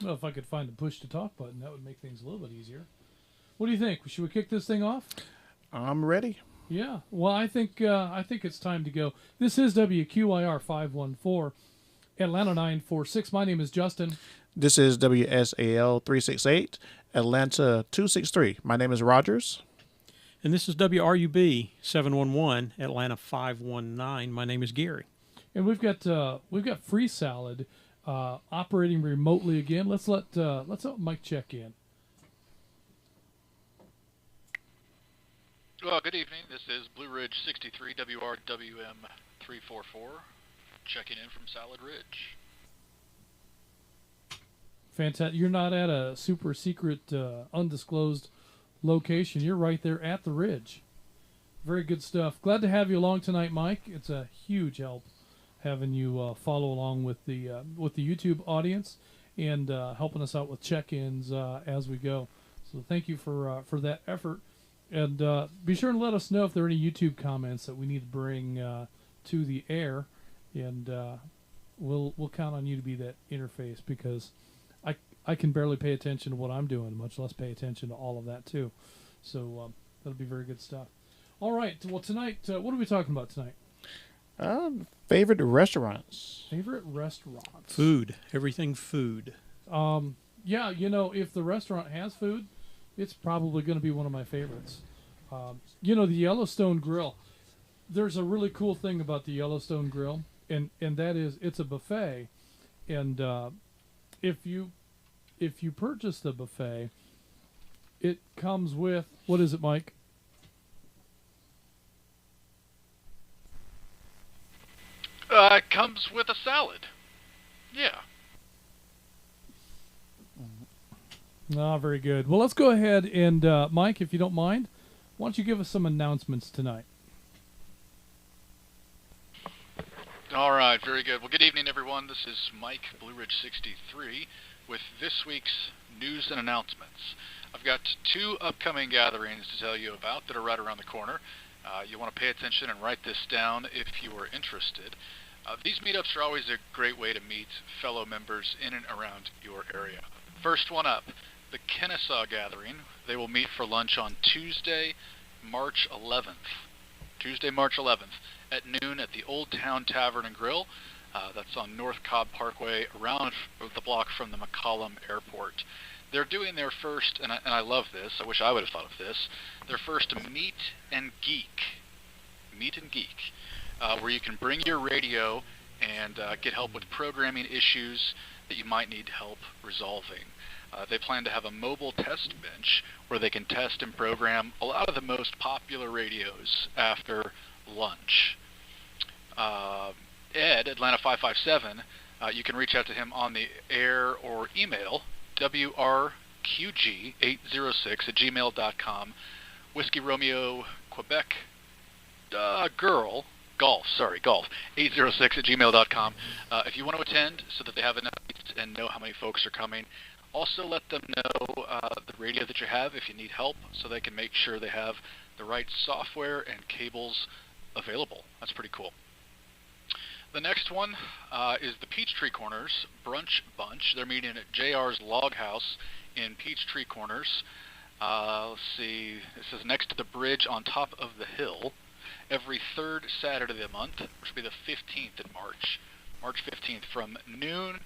Well, if I could find the push to talk button, that would make things a little bit easier. What do you think? Should we kick this thing off? I'm ready. Yeah. Well, I think it's time to go. This is WQIR 514, Atlanta 946. My name is Justin. This is WSAL 368, Atlanta 263. My name is Rogers. And this is WRUB 711, Atlanta 519. My name is Gary. And we've got Free Salad operating remotely again. Let's let Mike check in. Well, good evening. This is Blue Ridge 63 WRWM 344 checking in from Salad Ridge. Fantastic. You're not at a super secret, undisclosed location. You're right there at the ridge. Very good stuff. Glad to have you along tonight, Mike. It's a huge help having you follow along with the YouTube audience and helping us out with check-ins as we go. So thank you for that effort. And be sure and let us know if there are any YouTube comments that we need to bring to the air, and we'll count on you to be that interface, because I can barely pay attention to what I'm doing, much less pay attention to all of that too. So that'll be very good stuff. All right. Well, tonight, what are we talking about tonight? Favorite restaurants. Favorite restaurants. Food. Everything food. Yeah, if the restaurant has food, it's probably going to be one of my favorites. The Yellowstone Grill. There's a really cool thing about the Yellowstone Grill, and that is it's a buffet, and if you purchase the buffet, it comes with, what is it, Mike? It comes with a salad. Yeah. Ah, very good. Well, let's go ahead and, Mike, if you don't mind, why don't you give us some announcements tonight? All right, very good. Well, good evening, everyone. This is Mike, Blue Ridge 63, with this week's news and announcements. I've got 2 upcoming gatherings to tell you about that are right around the corner. You want to pay attention and write this down if you are interested. These meetups are always a great way to meet fellow members in and around your area. First one up, the Kennesaw Gathering. They will meet for lunch on Tuesday, March 11th. Tuesday, March 11th at noon at the Old Town Tavern and Grill. That's on North Cobb Parkway, around the block from the McCollum Airport. They're doing their first, and I love this, I wish I would have thought of this, their first Meet and Geek. Meet and Geek, where you can bring your radio and get help with programming issues that you might need help resolving. They plan to have a mobile test bench where they can test and program a lot of the most popular radios after lunch. Ed, Atlanta 557, you can reach out to him on the air or email, wrqg806@gmail.com, Whiskey Romeo Quebec Golf 806@gmail.com. If you want to attend so that they have enough and know how many folks are coming, also let them know the radio that you have if you need help, so they can make sure they have the right software and cables available. That's pretty cool. The next one is the Peachtree Corners Brunch Bunch. They're meeting at JR's Log House in Peachtree Corners. Let's see, this is next to the bridge on top of the hill. Every 3rd Saturday of the month, which will be the 15th in March. March 15th from noon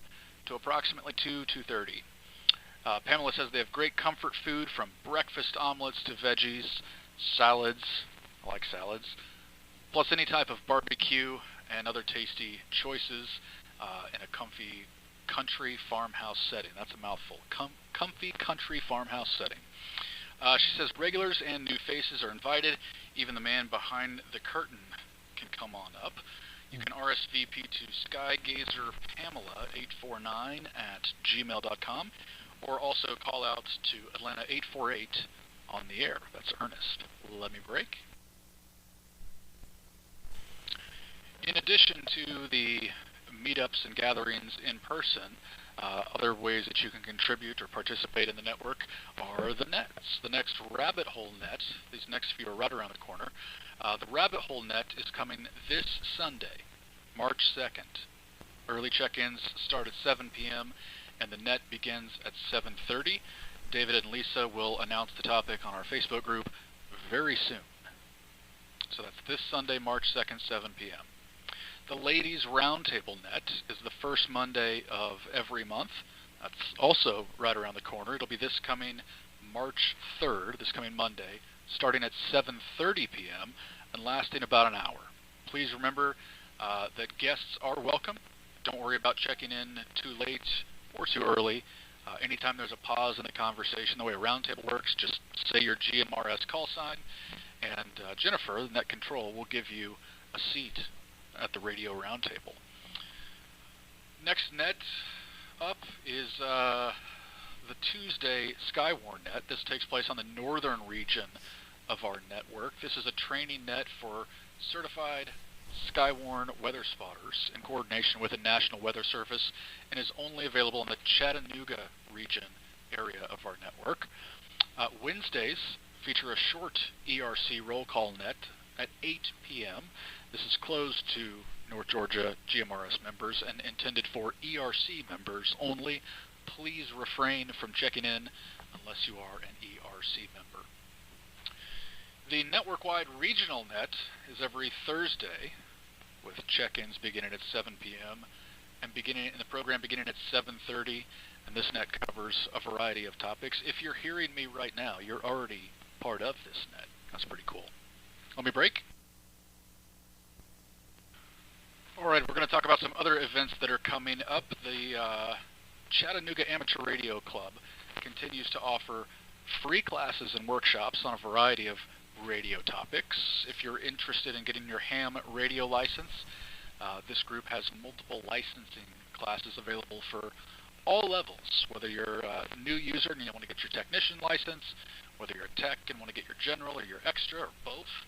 to approximately 2:30. Pamela says they have great comfort food, from breakfast omelets to veggies, salads, I like salads, plus any type of barbecue and other tasty choices in a comfy country farmhouse setting. That's a mouthful. Comfy country farmhouse setting. She says regulars and new faces are invited. Even the man behind the curtain can come on up. You can RSVP to skygazer849@gmail.com, or also call out to Atlanta 848 on the air. That's Ernest. Let me break. In addition to the meetups and gatherings in person, other ways that you can contribute or participate in the network are the nets. The next Rabbit Hole Net, these next few are right around the corner. The Rabbit Hole Net is coming this Sunday, March 2nd. Early check-ins start at 7 p.m. and the net begins at 7:30. David and Lisa will announce the topic on our Facebook group very soon. So that's this Sunday, March 2nd, 7 p.m. The Ladies Roundtable Net is the first Monday of every month. That's also right around the corner. It'll be this coming March 3rd, this coming Monday, starting at 7:30 p.m. and lasting about an hour. Please remember that guests are welcome. Don't worry about checking in too late or too early. Anytime there's a pause in the conversation, the way a roundtable works, just say your GMRS call sign, and Jennifer, the net control, will give you a seat at the radio roundtable. Next net up is the Tuesday Skywarn net. This takes place on the northern region of our network. This is a training net for certified Skywarn weather spotters in coordination with the National Weather Service, and is only available in the Chattanooga region area of our network. Wednesdays feature a short ERC roll call net at 8 p.m. This is closed to North Georgia GMRS members and intended for ERC members only. Please refrain from checking in unless you are an ERC member. The network-wide regional net is every Thursday, with check-ins beginning at 7 p.m. and the program beginning at 7:30. And this net covers a variety of topics. If you're hearing me right now, you're already part of this net. That's pretty cool. Let me break. All right, we're going to talk about some other events that are coming up. The Chattanooga Amateur Radio Club continues to offer free classes and workshops on a variety of radio topics. If you're interested in getting your ham radio license, this group has multiple licensing classes available for all levels, whether you're a new user and you want to get your technician license, whether you're a tech and want to get your general or your extra or both.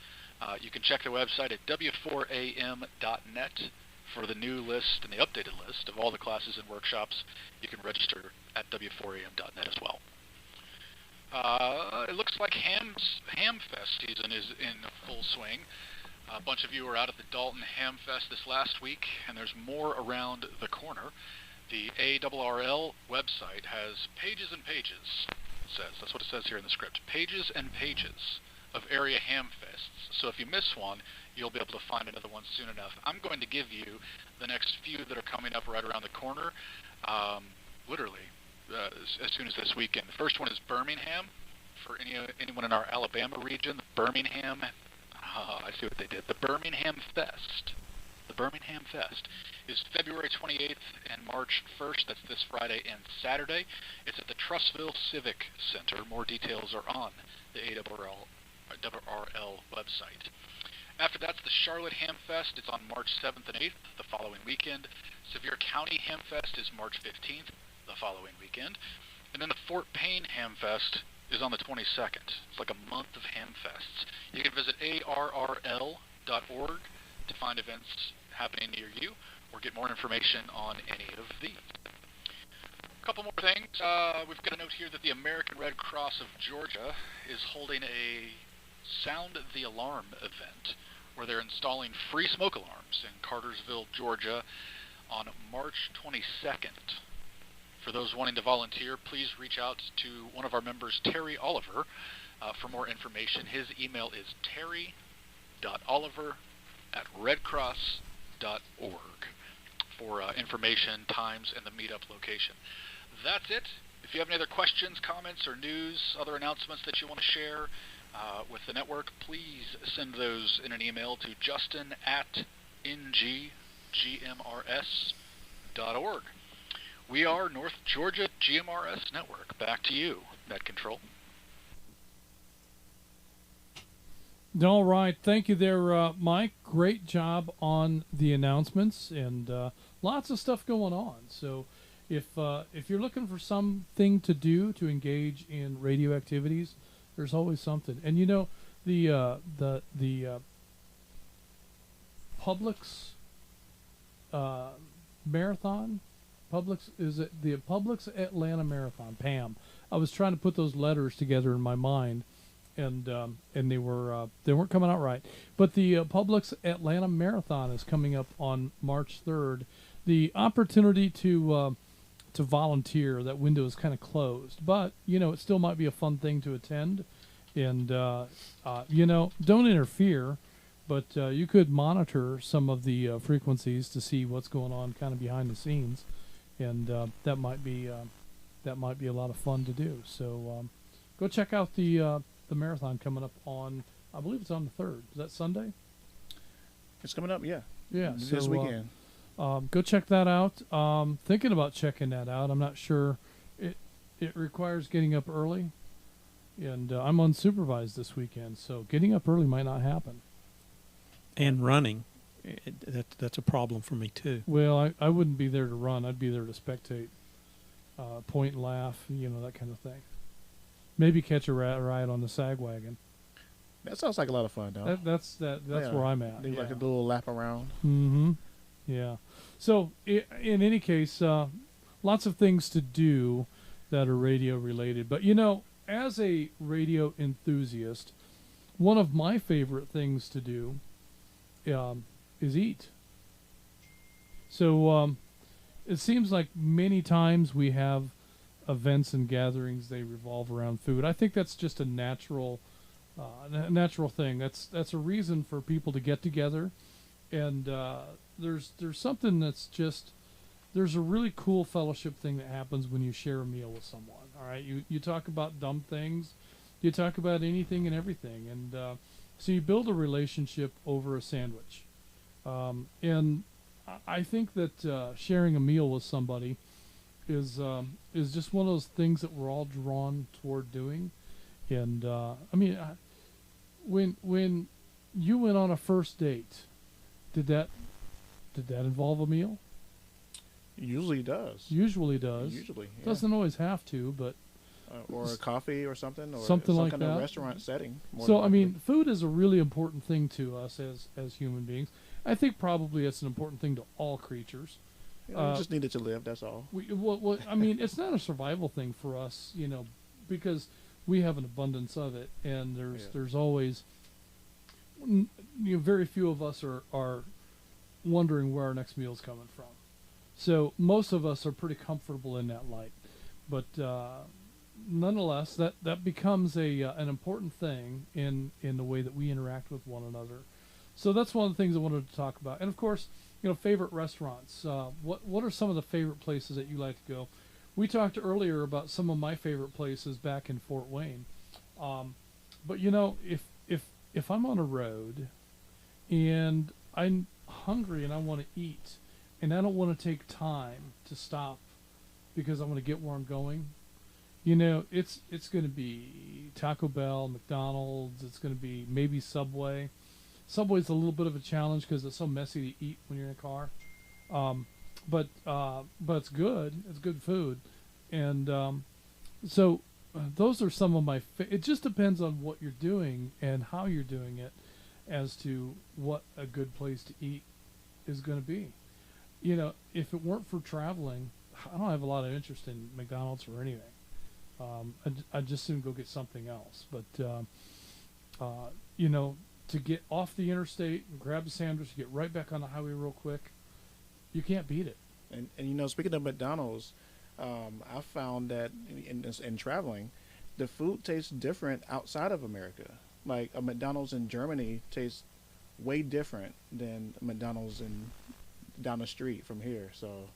You can check the website at w4am.net for the new list and the updated list of all the classes and workshops. You can register at w4am.net as well. It looks like Hamfest season is in full swing. A bunch of you were out at the Dalton Hamfest this last week, and there's more around the corner. The ARRL website has pages and pages, it says. That's what it says here in the script. Pages and pages of area Hamfests. So if you miss one, you'll be able to find another one soon enough. I'm going to give you the next few that are coming up right around the corner, literally, as soon as this weekend. The first one is Birmingham. For anyone in our Alabama region, Birmingham, I see what they did. The Birmingham Fest. The Birmingham Fest is February 28th and March 1st. That's this Friday and Saturday. It's at the Trussville Civic Center. More details are on the ARRL website. After that's the Charlotte Hamfest. It's on March 7th and 8th, the following weekend. Sevier County Hamfest is March 15th, the following weekend. And then the Fort Payne Hamfest is on the 22nd. It's like a month of Hamfests. You can visit arrl.org to find events happening near you or get more information on any of these. A couple more things. We've got a note here that the American Red Cross of Georgia is holding a Sound the Alarm event where they're installing free smoke alarms in Cartersville, Georgia on March 22nd. For those wanting to volunteer, please reach out to one of our members, Terry Oliver, for more information. His email is terry.oliver@redcross.org for information, times, and the meetup location. That's it. If you have any other questions, comments, or news, other announcements that you want to share with the network, please send those in an email to justin@nggmrs.org. We are North Georgia GMRS Network. Back to you, Net Control. All right. Thank you there, Mike. Great job on the announcements, and lots of stuff going on. So if you're looking for something to do to engage in radio activities, there's always something. And you know, the Publix marathon, the Publix Atlanta Marathon, PAM. I was trying to put those letters together in my mind, and they weren't coming out right. But the Publix Atlanta Marathon is coming up on March 3rd. The opportunity to to volunteer. That window is kind of closed, but it still might be a fun thing to attend. And don't interfere, but you could monitor some of the frequencies to see what's going on kind of behind the scenes, and that might be a lot of fun to do. So go check out the marathon coming up on, I believe it's on the 3rd. Is that Sunday? It's coming up, yeah. Yeah, this weekend. Go check that out. Thinking about checking that out. I'm not sure. It requires getting up early, and I'm unsupervised this weekend, so getting up early might not happen. And running, that's a problem for me too. Well, I wouldn't be there to run. I'd be there to spectate, point and laugh, that kind of thing. Maybe catch a ride on the sag wagon. That sounds like a lot of fun, though. That's where I'm at. Do yeah. like a little lap around. Mm-hmm. Yeah. So in any case, lots of things to do that are radio related. But as a radio enthusiast, one of my favorite things to do is eat. So it seems like many times we have events and gatherings, they revolve around food. I think that's just a natural thing. That's a reason for people to get together, and there's something that's just, there's a really cool fellowship thing that happens when you share a meal with someone. All right, you talk about dumb things, you talk about anything and everything, and so you build a relationship over a sandwich. And I think that sharing a meal with somebody is just one of those things that we're all drawn toward doing. And when you went on a first date, did that involve a meal? Usually does. Usually does. Usually, yeah. Doesn't always have to, but or a coffee or something, or something some like kind that. of restaurant setting. So food is a really important thing to us as human beings. I think probably it's an important thing to all creatures. You just needed to live. That's all. It's not a survival thing for us, because we have an abundance of it, and there's always, very few of us are wondering where our next meal is coming from. So most of us are pretty comfortable in that light, but nonetheless, that becomes an important thing in the way that we interact with one another. So that's one of the things I wanted to talk about. And of course, favorite restaurants. What are some of the favorite places that you like to go? We talked earlier about some of my favorite places back in Fort Wayne. But if I'm on a road and I'm hungry and I want to eat, and I don't want to take time to stop because I want to get where I'm going, it's going to be Taco Bell, McDonald's. It's going to be maybe Subway. Subway's a little bit of a challenge because it's so messy to eat when you're in a car. But it's good. It's good food. And so those are some of my it just depends on what you're doing and how you're doing it as to what a good place to eat is going to be. If it weren't for traveling, I don't have a lot of interest in McDonald's or anything. I'd just soon go get something else. But to get off the interstate and grab a sandwich, get right back on the highway real quick, you can't beat it. And speaking of McDonald's, I found that in traveling, the food tastes different outside of America. Like a McDonald's in Germany tastes way different than McDonald's down the street from here. So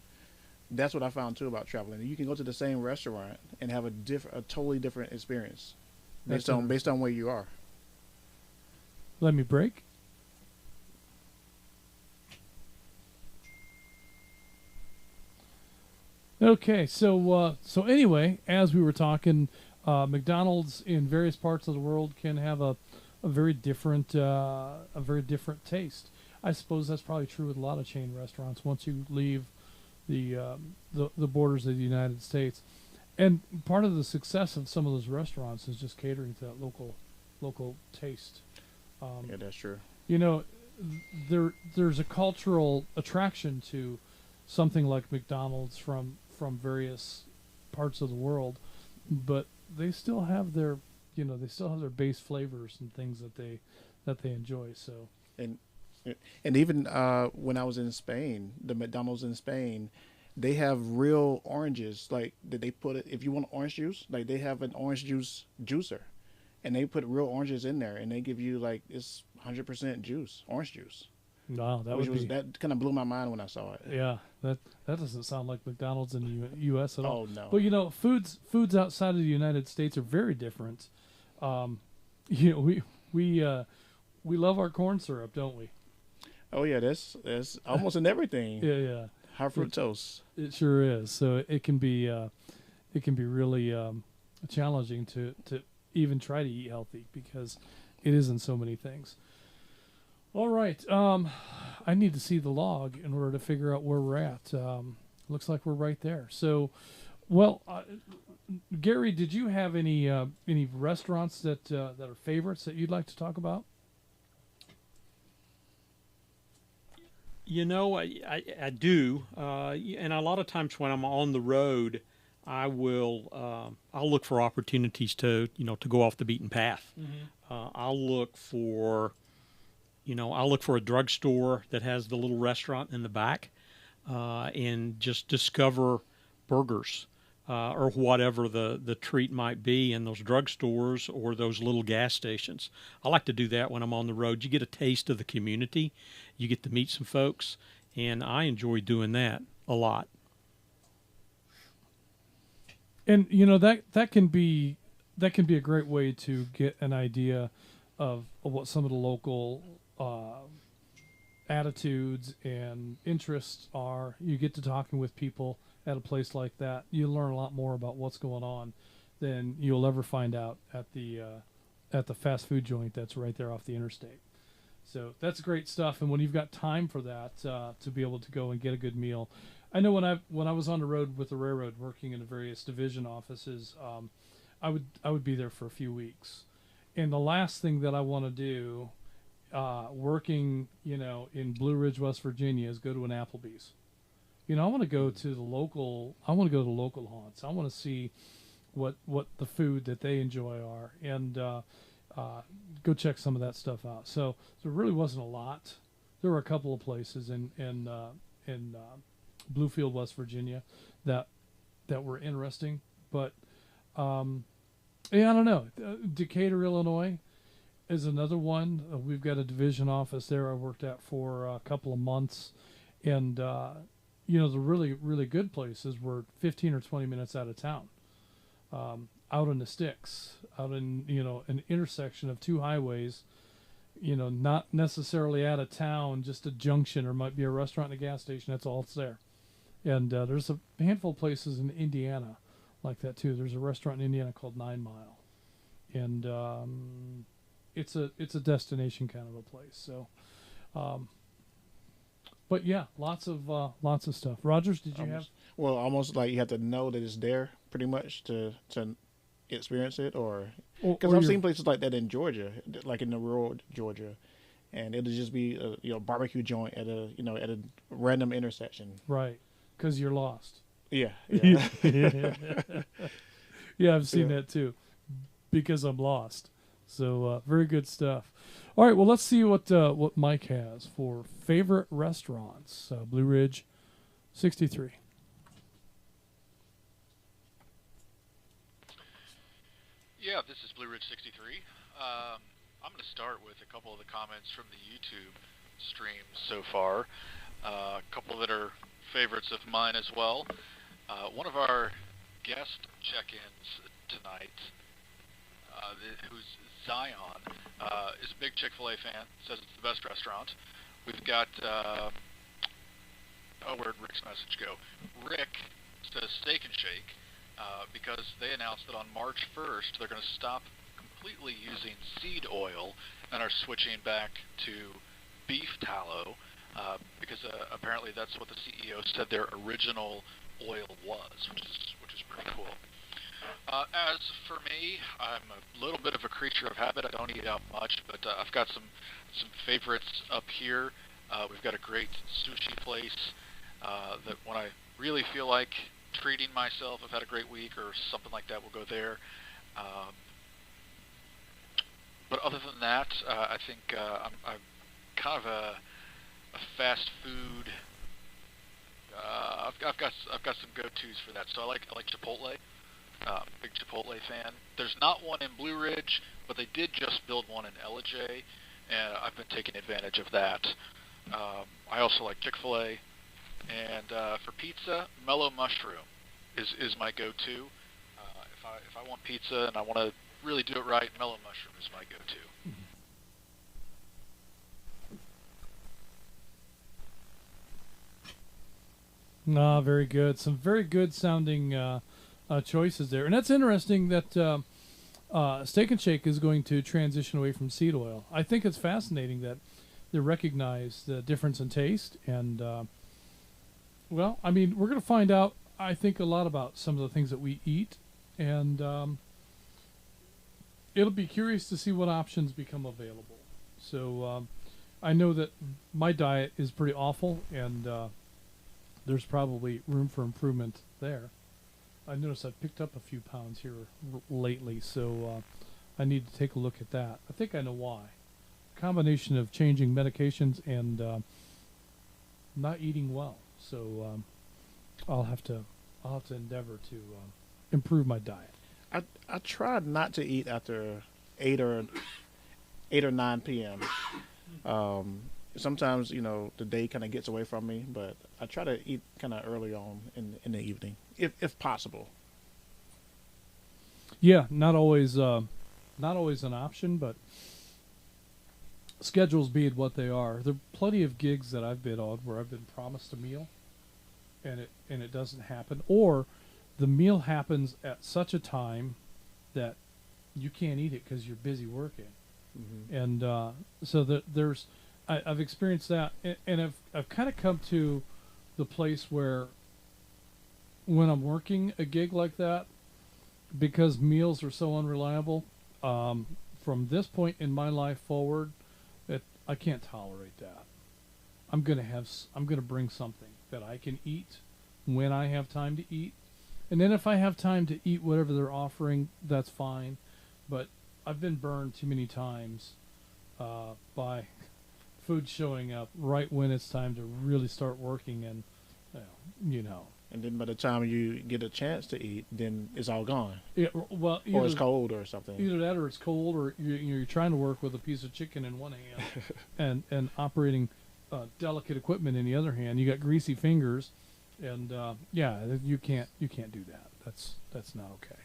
that's what I found too about traveling. You can go to the same restaurant and have a totally different experience based on where you are. Let me break. Okay, so anyway, as we were talking, McDonald's in various parts of the world can have a very different taste. I suppose that's probably true with a lot of chain restaurants once you leave the borders of the United States. And part of the success of some of those restaurants is just catering to that local taste. Yeah, that's true. There's a cultural attraction to something like McDonald's from various parts of the world, but they still have their base flavors and things that they enjoy. So and even when I was in Spain, the McDonald's in Spain, they have real oranges. Like that they put it. If you want orange juice, like they have an orange juice juicer, and they put real oranges in there, and they give you like it's 100% juice, orange juice. Wow, that Which would was be. that kind of blew my mind when I saw it. Yeah, that doesn't sound like McDonald's in the U.S. at all. Oh no. But you know, foods outside of the United States are very different. You know, we love our corn syrup, don't we? Oh yeah, that's almost in everything. Yeah, yeah. High fructose. It sure is. So it can be really challenging to even try to eat healthy because it is in so many things. All right. I need to see the log in order to figure out where we're at. Looks like we're right there. So, well, Gary, did you have any restaurants that are favorites that you'd like to talk about? You know, I do, and a lot of times when I'm on the road, I'll look for opportunities to go off the beaten path. Mm-hmm. I'll look for a drugstore that has the little restaurant in the back, and just discover burgers or whatever the treat might be in those drugstores or those little gas stations. I like to do that when I'm on the road. You get a taste of the community, you get to meet some folks, and I enjoy doing that a lot. And you know that can be a great way to get an idea of what some of the local attitudes and interests are. You get to talking with people at a place like that. You learn a lot more about what's going on than you'll ever find out at the fast food joint that's right there off the interstate. So that's great stuff. And when you've got time for that, to be able to go and get a good meal. I know when I was on the road with the railroad working in the various division offices, I would be there for a few weeks. And the last thing that I want to do, working, in Blue Ridge, West Virginia, is go to an Applebee's. I want to go to the local. I want to go to the local haunts. I want to see what the food that they enjoy are, and go check some of that stuff out. So there really wasn't a lot. There were a couple of places in Bluefield, West Virginia, that were interesting, but yeah, I don't know. Decatur, Illinois, is another one. We've got a division office there I worked at for a couple of months, and the really, really good places were 15 or 20 minutes out of town, out in the sticks, out in, an intersection of two highways, not necessarily out of town, just a junction, or might be a restaurant and a gas station. That's all it's there. And there's a handful of places in Indiana like that too. There's a restaurant in Indiana called 9 Mile, and it's a destination kind of a place. So, but yeah, lots of stuff. Rogers, did you have? Well, almost like you have to know that it's there, pretty much, to experience it, or because I've seen places like that in Georgia, like in the rural Georgia, and it'll just be a barbecue joint at a random intersection. Right, because you're lost. Yeah. Yeah, I've seen that too, because I'm lost. So very good stuff. All right, well, let's see what Mike has for favorite restaurants. Blue Ridge 63. Yeah, this is Blue Ridge 63. I'm going to start with a couple of the comments from the YouTube stream so far. A couple that are favorites of mine as well. One of our guest check-ins tonight, who's Zion, is a big Chick-fil-A fan, says it's the best restaurant. We've got, where'd Rick's message go? Rick says Steak and Shake, because they announced that on March 1st they're going to stop completely using seed oil and are switching back to beef tallow, because apparently that's what the CEO said their original oil was, which is pretty cool. As for me, I'm a little bit of a creature of habit. I don't eat out much, but I've got some favorites up here. We've got a great sushi place that when I really feel like treating myself, I've had a great week or something like that, we'll go there. But other than that, I think I'm kind of a fast food I've got some go-tos for that. So I like Chipotle. Big Chipotle fan. There's not one in Blue Ridge, but they did just build one in Ellijay, and I've been taking advantage of that. I also like Chick-fil-A, and for pizza, Mellow Mushroom is my go-to. If I want pizza and I want to really do it right, Mellow Mushroom is my go-to. Ah, very good. Some very good sounding choices there. And that's interesting that Steak and Shake is going to transition away from seed oil. I think it's fascinating that they recognize the difference in taste. And, well, I mean, we're going to find out, I think, a lot about some of the things that we eat. And it'll be curious to see what options become available. So I know that my diet is pretty awful, and there's probably room for improvement there. I noticed I've picked up a few pounds here lately, so I need to take a look at that. I think I know why. A combination of changing medications and not eating well. So I'll have to endeavor to improve my diet. I tried not to eat after 8 or 9 p.m. Sometimes, the day kind of gets away from me, but I try to eat kind of early on in the evening, if possible. Yeah, not always an option, but schedules being what they are, there are plenty of gigs that I've been on where I've been promised a meal, and it doesn't happen, or the meal happens at such a time that you can't eat it because you're busy working, and so there's. I've experienced that, and I've kind of come to the place where when I'm working a gig like that, because meals are so unreliable, from this point in my life forward, I can't tolerate that. I'm gonna bring something that I can eat when I have time to eat, and then if I have time to eat whatever they're offering, that's fine. But I've been burned too many times by food showing up right when it's time to really start working, and And then by the time you get a chance to eat, then it's all gone. Yeah, well, or it's cold or something. Either that, or it's cold, or you're trying to work with a piece of chicken in one hand, and operating delicate equipment in the other hand. You got greasy fingers, and you can't do that. That's not okay.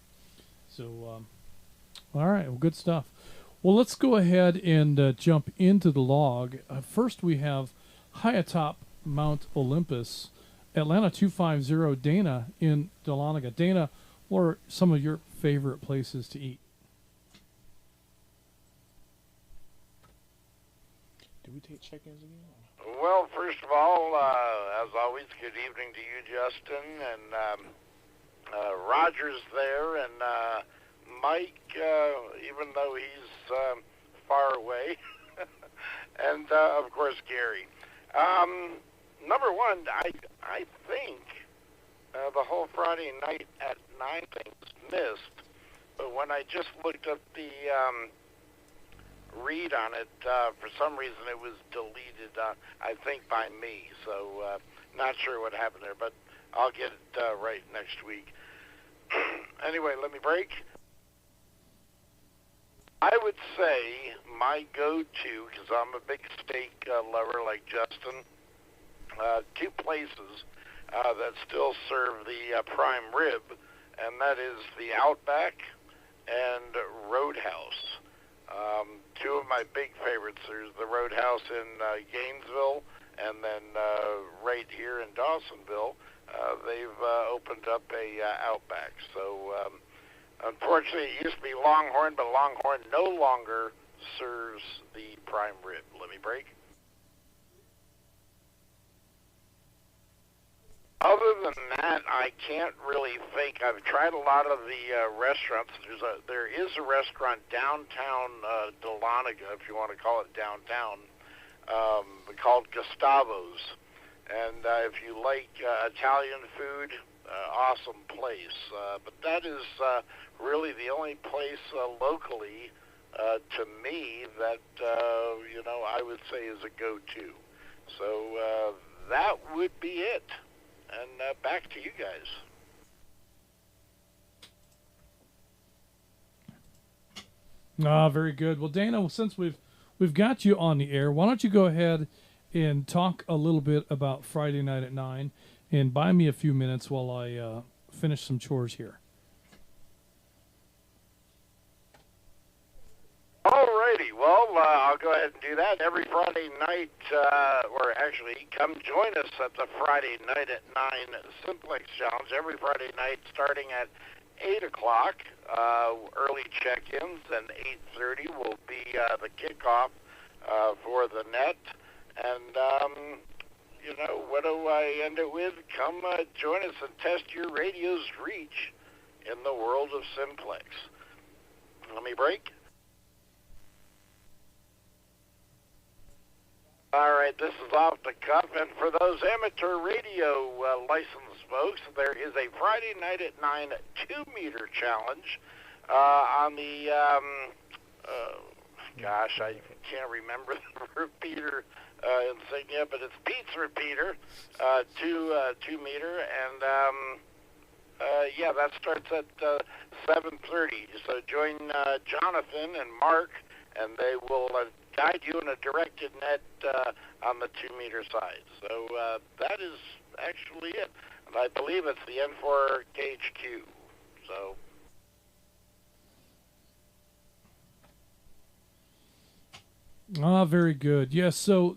So, all right, well, good stuff. Well, let's go ahead and jump into the log. First, we have high atop Mount Olympus, Atlanta 250, Dana in Dahlonega. Dana, what are some of your favorite places to eat? Do we take check-ins again? Well, first of all, as always, good evening to you, Justin, and Roger's there, and Mike, even though he's far away, and of course Gary. Number one, I think the whole Friday night at 9 thing was missed, but when I just looked up the read on it, for some reason it was deleted, I think by me, so not sure what happened there, but I'll get it right next week. Anyway, let me break. I would say my go-to, because I'm a big steak lover like Justin, two places that still serve the prime rib, and that is the Outback and Roadhouse. Two of my big favorites. There's the Roadhouse in Gainesville, and then right here in Dawsonville, they've opened up a Outback. So unfortunately, it used to be Longhorn, but Longhorn no longer serves the prime rib. Let me break. Other than that, I can't really think. I've tried a lot of the restaurants. There is a restaurant downtown Dahlonega, if you want to call it downtown, called Gustavo's. And if you like Italian food, awesome place. But that is really the only place locally to me that I would say is a go-to. So that would be it. and back to you guys. Very good. Well, Dana, since we've got you on the air, why don't you go ahead and talk a little bit about Friday night at 9 and buy me a few minutes while I finish some chores here. Alrighty, well, I'll go ahead and do that. Every Friday night, or actually, come join us at the Friday night at 9 Simplex Challenge. Every Friday night starting at 8 o'clock. Early check-ins, and 8:30 will be the kickoff for the net. And, you know, what do I end it with? Come join us and test your radio's reach in the world of Simplex. Let me break. All right, this is off the cuff, and for those amateur radio licensed folks, there is a Friday night at 9 2-meter challenge on the, gosh, I can't remember the repeater insignia, but it's Pete's repeater, 2 meter, and yeah, that starts at 7:30. So join Jonathan and Mark, and they will guide you in a directed net on the 2-meter side. So that is actually it. And I believe it's the N4 gauge Q. So. Very good. Yes, so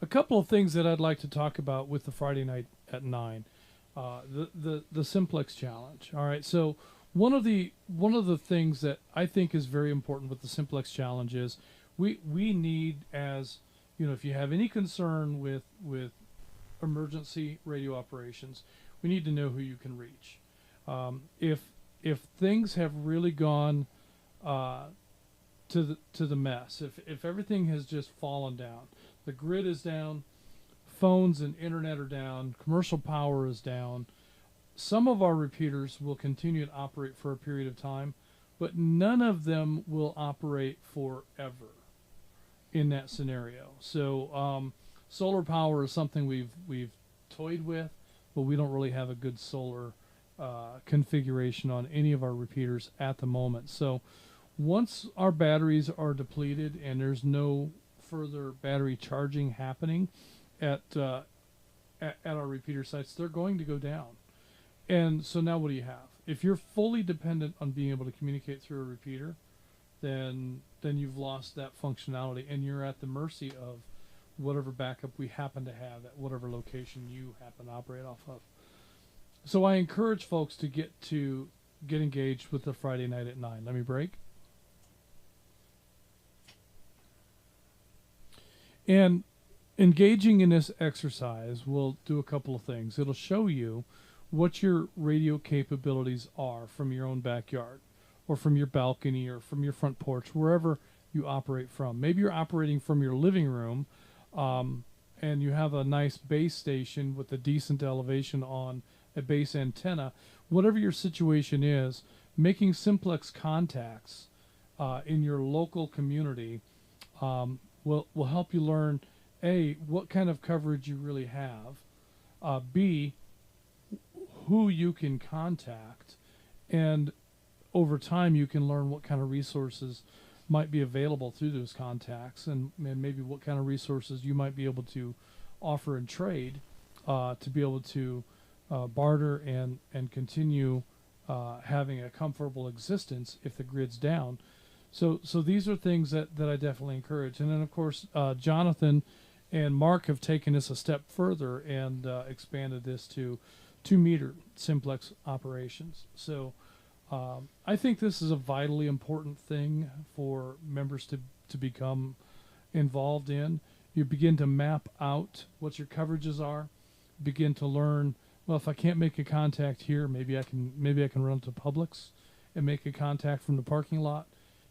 a couple of things that I'd like to talk about with the Friday night at 9. The Simplex Challenge. All right, so one of the things that I think is very important with the Simplex Challenge is we need, as you know, if you have any concern with emergency radio operations, we need to know who you can reach. If things have really gone to the mess, if everything has just fallen down, the grid is down, phones and internet are down, commercial power is down, some of our repeaters will continue to operate for a period of time, but none of them will operate forever in that scenario. So solar power is something we've toyed with, but we don't really have a good solar configuration on any of our repeaters at the moment. So once our batteries are depleted and there's no further battery charging happening at our repeater sites, they're going to go down. And so now what do you have? If you're fully dependent on being able to communicate through a repeater, then you've lost that functionality, and you're at the mercy of whatever backup we happen to have at whatever location you happen to operate off of. So I encourage folks to get engaged with the Friday night at 9. Let me break. And engaging in this exercise will do a couple of things. It'll show you what your radio capabilities are from your own backyard, or from your balcony, or from your front porch, wherever you operate from. Maybe you're operating from your living room, and you have a nice base station with a decent elevation on a base antenna. Whatever your situation is, making simplex contacts in your local community will help you learn, A, what kind of coverage you really have, B, who you can contact, and over time you can learn what kind of resources might be available through those contacts, and maybe what kind of resources you might be able to offer and trade to be able to barter and continue having a comfortable existence if the grid's down. So these are things that I definitely encourage. And then, of course, Jonathan and Mark have taken this a step further and expanded this to 2-meter simplex operations. So I think this is a vitally important thing for members to become involved in. You begin to map out what your coverages are, begin to learn, well, if I can't make a contact here, maybe I can run to Publix and make a contact from the parking lot.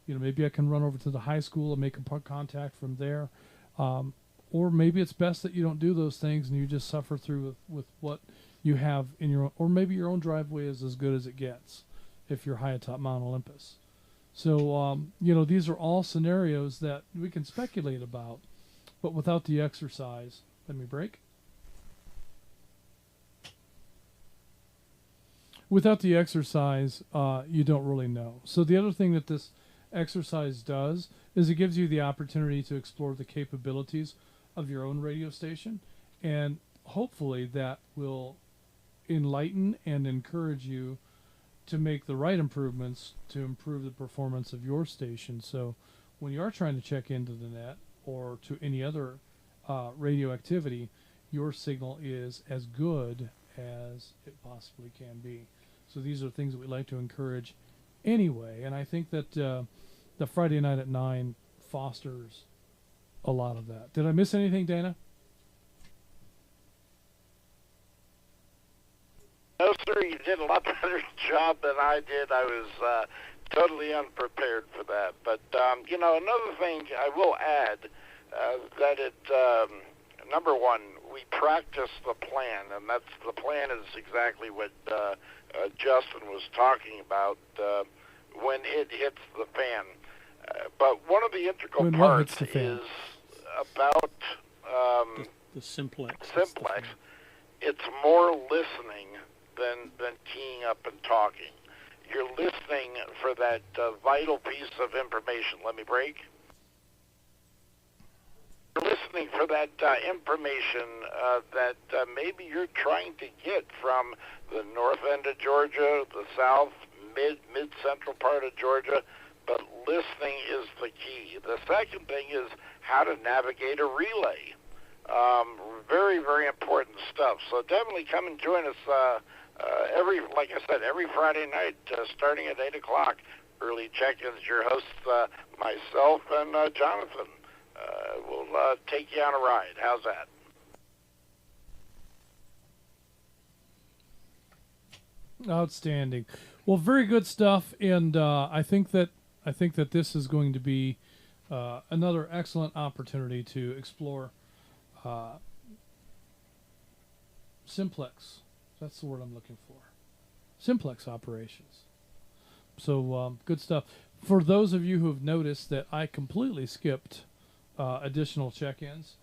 You know, maybe I can run over to the high school and make a contact from there. Or maybe it's best that you don't do those things and you just suffer through with what you have in your own, or maybe your own driveway is as good as it gets if you're high atop Mount Olympus. So, you know, these are all scenarios that we can speculate about, but without the exercise. Let me break. without the exercise, you don't really know. So the other thing that this exercise does is it gives you the opportunity to explore the capabilities of your own radio station, and hopefully that will enlighten and encourage you to make the right improvements to improve the performance of your station. So when you are trying to check into the net or to any other radio activity, your signal is as good as it possibly can be. So these are things that we like to encourage anyway, and I think that the Friday Night at 9 fosters a lot of that. Did I miss anything, Dana? No, sir, you did a lot better job than I did. I was totally unprepared for that. But, another thing I will add, that it, number one, we practice the plan, and the plan is exactly what Justin was talking about when it hits the fan. But one of the integral parts is about the simplex. Simplex. It's more listening than teeing up and talking. You're listening for that vital piece of information. Let me break. You're listening for that information that maybe you're trying to get from the north end of Georgia, the south, mid-central part of Georgia, but listening is the key. The second thing is how to navigate a relay. Very, very important stuff. So definitely come and join us like I said, every Friday night starting at 8 o'clock. Early check-ins, your hosts, myself and Jonathan, will take you on a ride. How's that? Outstanding. Well, very good stuff, and I think that this is going to be another excellent opportunity to explore simplex. That's the word I'm looking for. Simplex operations. So good stuff. For those of you who have noticed that I completely skipped additional check-ins,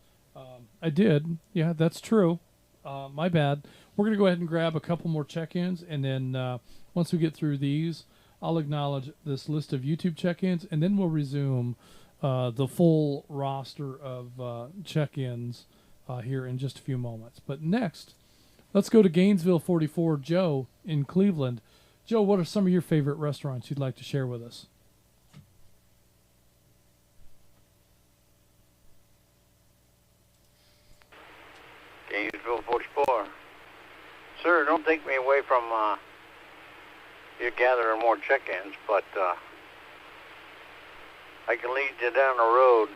I did. Yeah, that's true. My bad. We're going to go ahead and grab a couple more check-ins, and then once we get through these, I'll acknowledge this list of YouTube check-ins, and then we'll resume the full roster of check-ins here in just a few moments. But next, let's go to Gainesville 44, Joe in Cleveland. Joe, what are some of your favorite restaurants you'd like to share with us? Gainesville 44. Sir, don't take me away from you gathering more check-ins, but I can lead you down the road.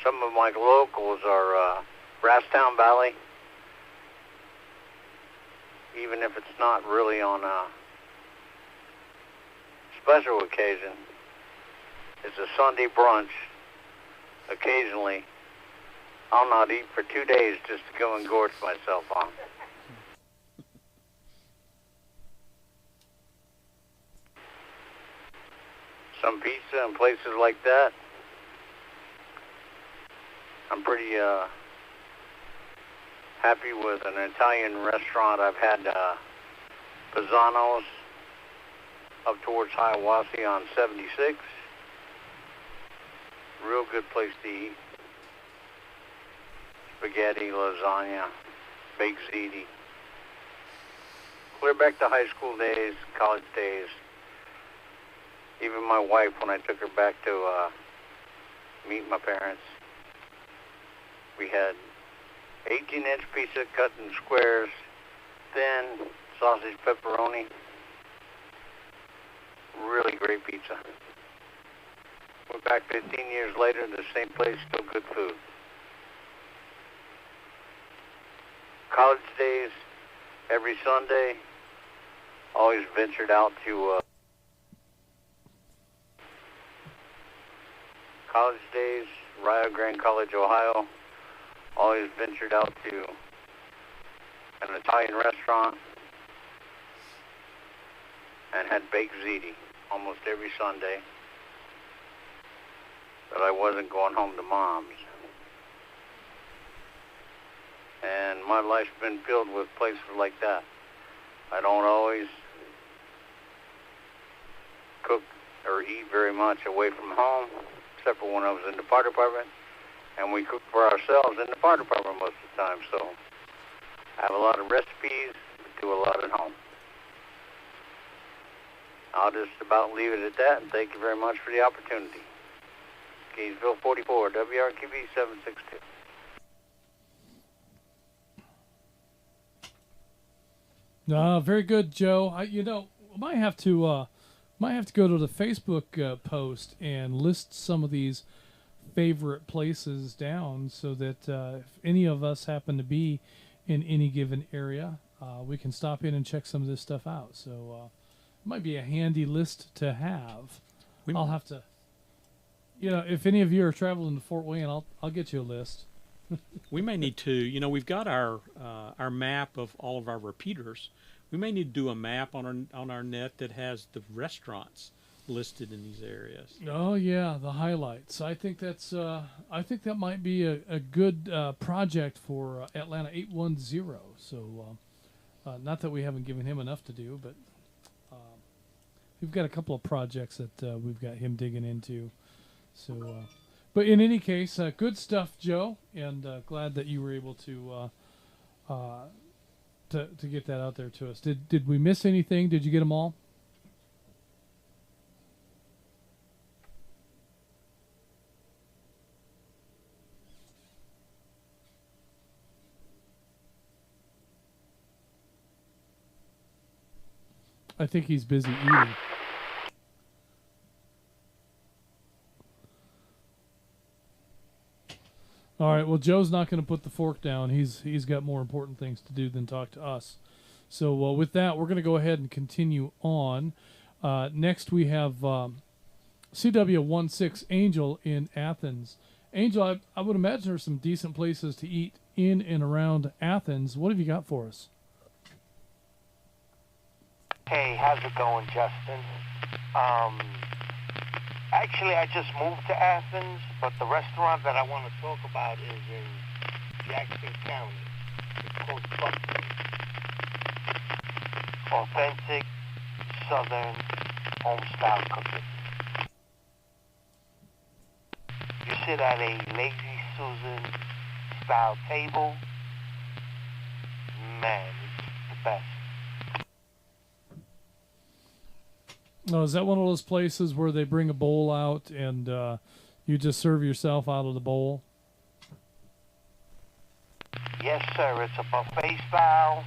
Some of my locals are Brasstown Valley, even if it's not really on a special occasion. It's a Sunday brunch. Occasionally, I'll not eat for 2 days just to go and gorge myself on. Some pizza and places like that. I'm pretty happy with an Italian restaurant. I've had Pisano's up towards Hiawassee on 76. Real good place to eat. Spaghetti, lasagna, baked ziti. Clear back to high school days, college days. Even my wife, when I took her back to meet my parents, we had 18-inch pizza cut in squares, thin, sausage pepperoni. Really great pizza. Went back 15 years later, the same place, still good food. College days, every Sunday, always ventured out to college days, Rio Grande College, Ohio. Always ventured out to an Italian restaurant and had baked ziti almost every Sunday. But I wasn't going home to Mom's. And my life's been filled with places like that. I don't always cook or eat very much away from home, except for when I was in the fire department. And we cook for ourselves in the fire department most of the time. So I have a lot of recipes, do a lot at home. I'll just about leave it at that, and thank you very much for the opportunity. Gainesville 44, WRQB 762. Very good, Joe. Might have to go to the Facebook post and list some of these favorite places down, so that if any of us happen to be in any given area, we can stop in and check some of this stuff out. So it might be a handy list to have. I'll have to, if any of you are traveling to Fort Wayne, I'll get you a list. We may need to, we've got our map of all of our repeaters. We may need to do a map on our net that has the restaurants listed in these areas. Oh yeah, the highlights. I think that might be a good project for Atlanta 810. So not that we haven't given him enough to do, but we've got a couple of projects that we've got him digging into. So, but in any case, good stuff, Joe, and glad that you were able to get that out there to us. Did we miss anything? Did you get them all? I think he's busy eating. All right. Well, Joe's not going to put the fork down. He's got more important things to do than talk to us. So with that, we're going to go ahead and continue on. Next, we have CW16 Angel in Athens. Angel, I would imagine there's some decent places to eat in and around Athens. What have you got for us? Hey, how's it going, Justin? Actually, I just moved to Athens, but the restaurant that I want to talk about is in Jackson County. It's called Buckley. Authentic Southern home-style cooking. You sit at a Lazy Susan-style table. Man, it's the best. Oh, is that one of those places where they bring a bowl out and you just serve yourself out of the bowl? Yes, sir. It's a buffet style.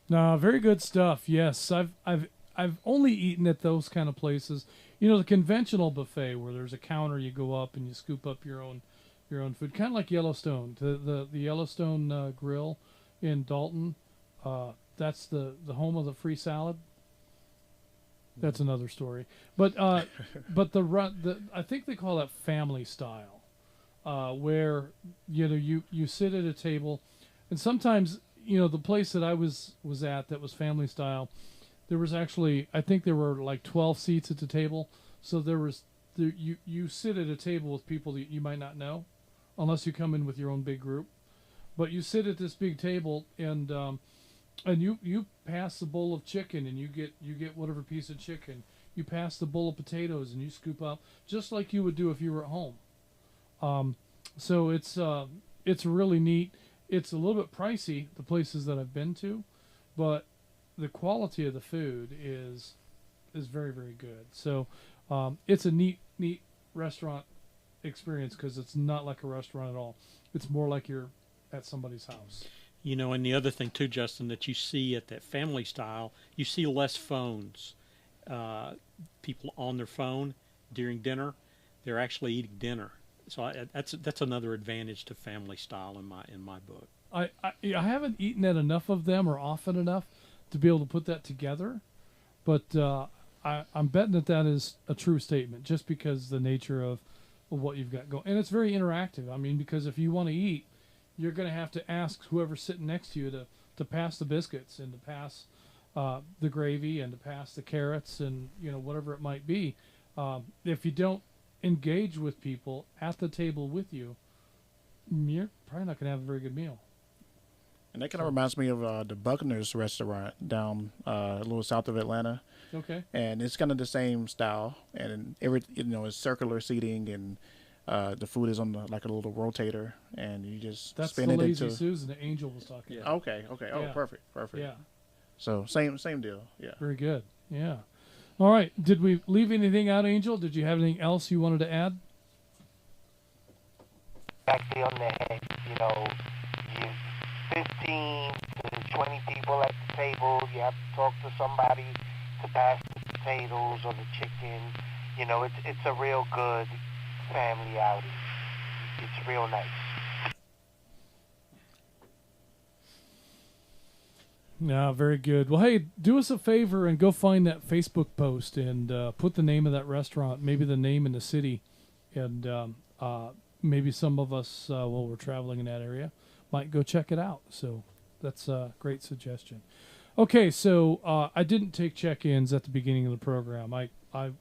No, very good stuff. Yes, I've only eaten at those kind of places. The conventional buffet where there's a counter, you go up and you scoop up your own food, kind of like Yellowstone. The Yellowstone Grill in Dalton. That's the home of the free salad. That's another story. But but I think they call that family style, where you sit at a table, and sometimes the place that I was at that was family style, there was actually, I think there were like 12 seats at the table, so you sit at a table with people that you might not know, unless you come in with your own big group. But you sit at this big table and you pass the bowl of chicken and you get whatever piece of chicken. You pass the bowl of potatoes and you scoop up just like you would do if you were at home. So it's really neat. It's a little bit pricey, the places that I've been to, but the quality of the food is very, very good. So it's a neat restaurant experience because it's not like a restaurant at all. It's more like you're at somebody's house. And the other thing too, Justin, that you see at that family style, you see less phones. People on their phone during dinner, they're actually eating dinner. So that's another advantage to family style in my book. I haven't eaten at enough of them or often enough to be able to put that together, but I'm betting that is a true statement just because the nature of what you've got going. And it's very interactive. I mean, because if you want to eat, you're going to have to ask whoever's sitting next to you to pass the biscuits and to pass the gravy and to pass the carrots and whatever it might be. If you don't engage with people at the table with you, you're probably not going to have a very good meal. And that kind of reminds me of the Buckner's restaurant down a little south of Atlanta. Okay. And it's kind of the same style, and it's circular seating, and the food is on like a little rotator, and you just That's spin the it Lazy into. Susan that Angel was talking about. Okay. Oh, Yeah. perfect. Yeah. So same deal. Yeah. Very good. Yeah. All right. Did we leave anything out, Angel? Did you have anything else you wanted to add? Exactly on the head. You 15 to 20 people at the table. You have to talk to somebody to pass the potatoes or the chicken. It's a real good family outing. It's real nice. Yeah, very good. Well, hey, do us a favor and go find that Facebook post and put the name of that restaurant, maybe the name in the city, and maybe some of us, while we're traveling in that area, might go check it out. So that's a great suggestion. Okay, so I didn't take check-ins at the beginning of the program. I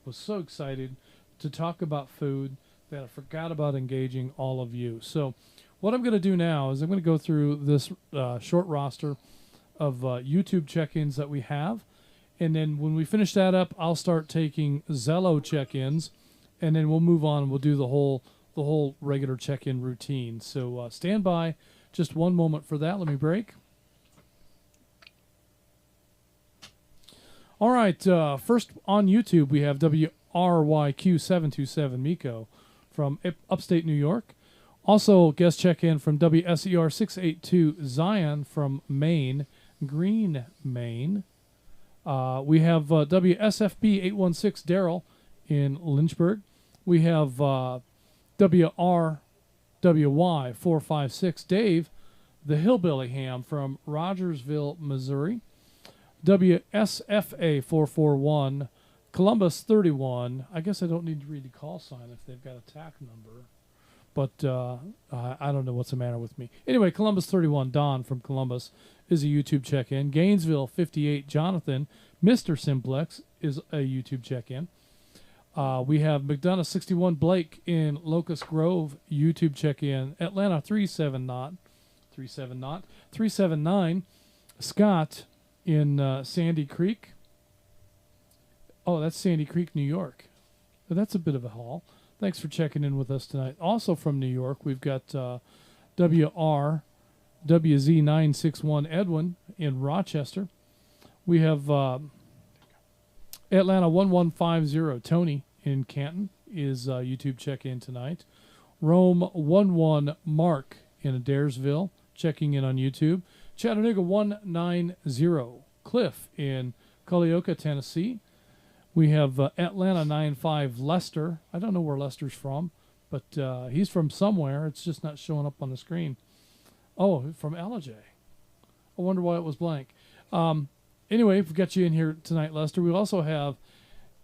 was so excited to talk about food that I forgot about engaging all of you. So what I'm going to do now is I'm going to go through this short roster of YouTube check-ins that we have, and then when we finish that up, I'll start taking Zello check-ins, and then we'll move on and we'll do the whole regular check-in routine. So stand by just one moment for that. Let me break. All right, first on YouTube we have WRYQ727 Miko from upstate New York. Also guest check-in from WSER682 Zion from Maine, Green, Maine. We have WSFB816 Daryl in Lynchburg. We have WRWY456 Dave, the Hillbilly Ham from Rogersville, Missouri. WSFA441 Columbus 31. I guess I don't need to read the call sign if they've got a TAC number. But I don't know what's the matter with me. Anyway, Columbus 31, Don from Columbus, is a YouTube check-in. Gainesville 58, Jonathan, Mr. Simplex, is a YouTube check-in. We have McDonough 61, Blake in Locust Grove, YouTube check-in. Atlanta 379, Scott in Sandy Creek. Oh, that's Sandy Creek, New York. That's a bit of a haul. Thanks for checking in with us tonight. Also from New York, we've got WRWZ961 Edwin in Rochester. We have Atlanta 1150 Tony in Canton is YouTube check-in tonight. Rome 11 Mark in Adairsville checking in on YouTube. Chattanooga 190 Cliff in Culleoka, Tennessee. We have Atlanta 95 Lester. I don't know where Lester's from, but he's from somewhere. It's just not showing up on the screen. Oh, from LJ. I wonder why it was blank. Anyway, we've got you in here tonight, Lester. We also have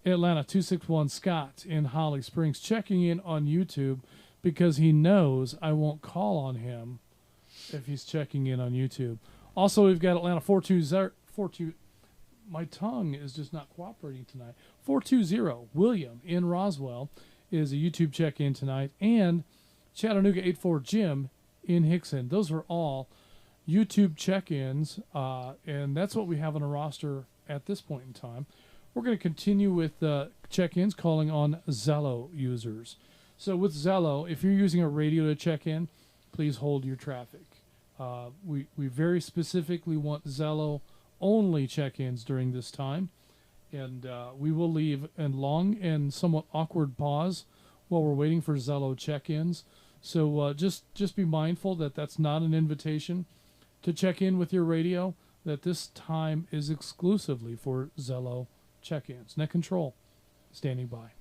Atlanta 261 Scott in Holly Springs checking in on YouTube because he knows I won't call on him if he's checking in on YouTube. Also, we've got Atlanta 420. My tongue is just not cooperating tonight. 420 William in Roswell is a YouTube check-in tonight. And Chattanooga 84 Jim in Hickson. Those are all YouTube check-ins. And that's what we have on a roster at this point in time. We're going to continue with check-ins calling on Zello users. So with Zello, if you're using a radio to check in, please hold your traffic. We very specifically want Zello only check-ins during this time, and we will leave a long and somewhat awkward pause while we're waiting for Zello check-ins. So just be mindful that that's not an invitation to check in with your radio, that this time is exclusively for Zello check-ins. Net Control, standing by.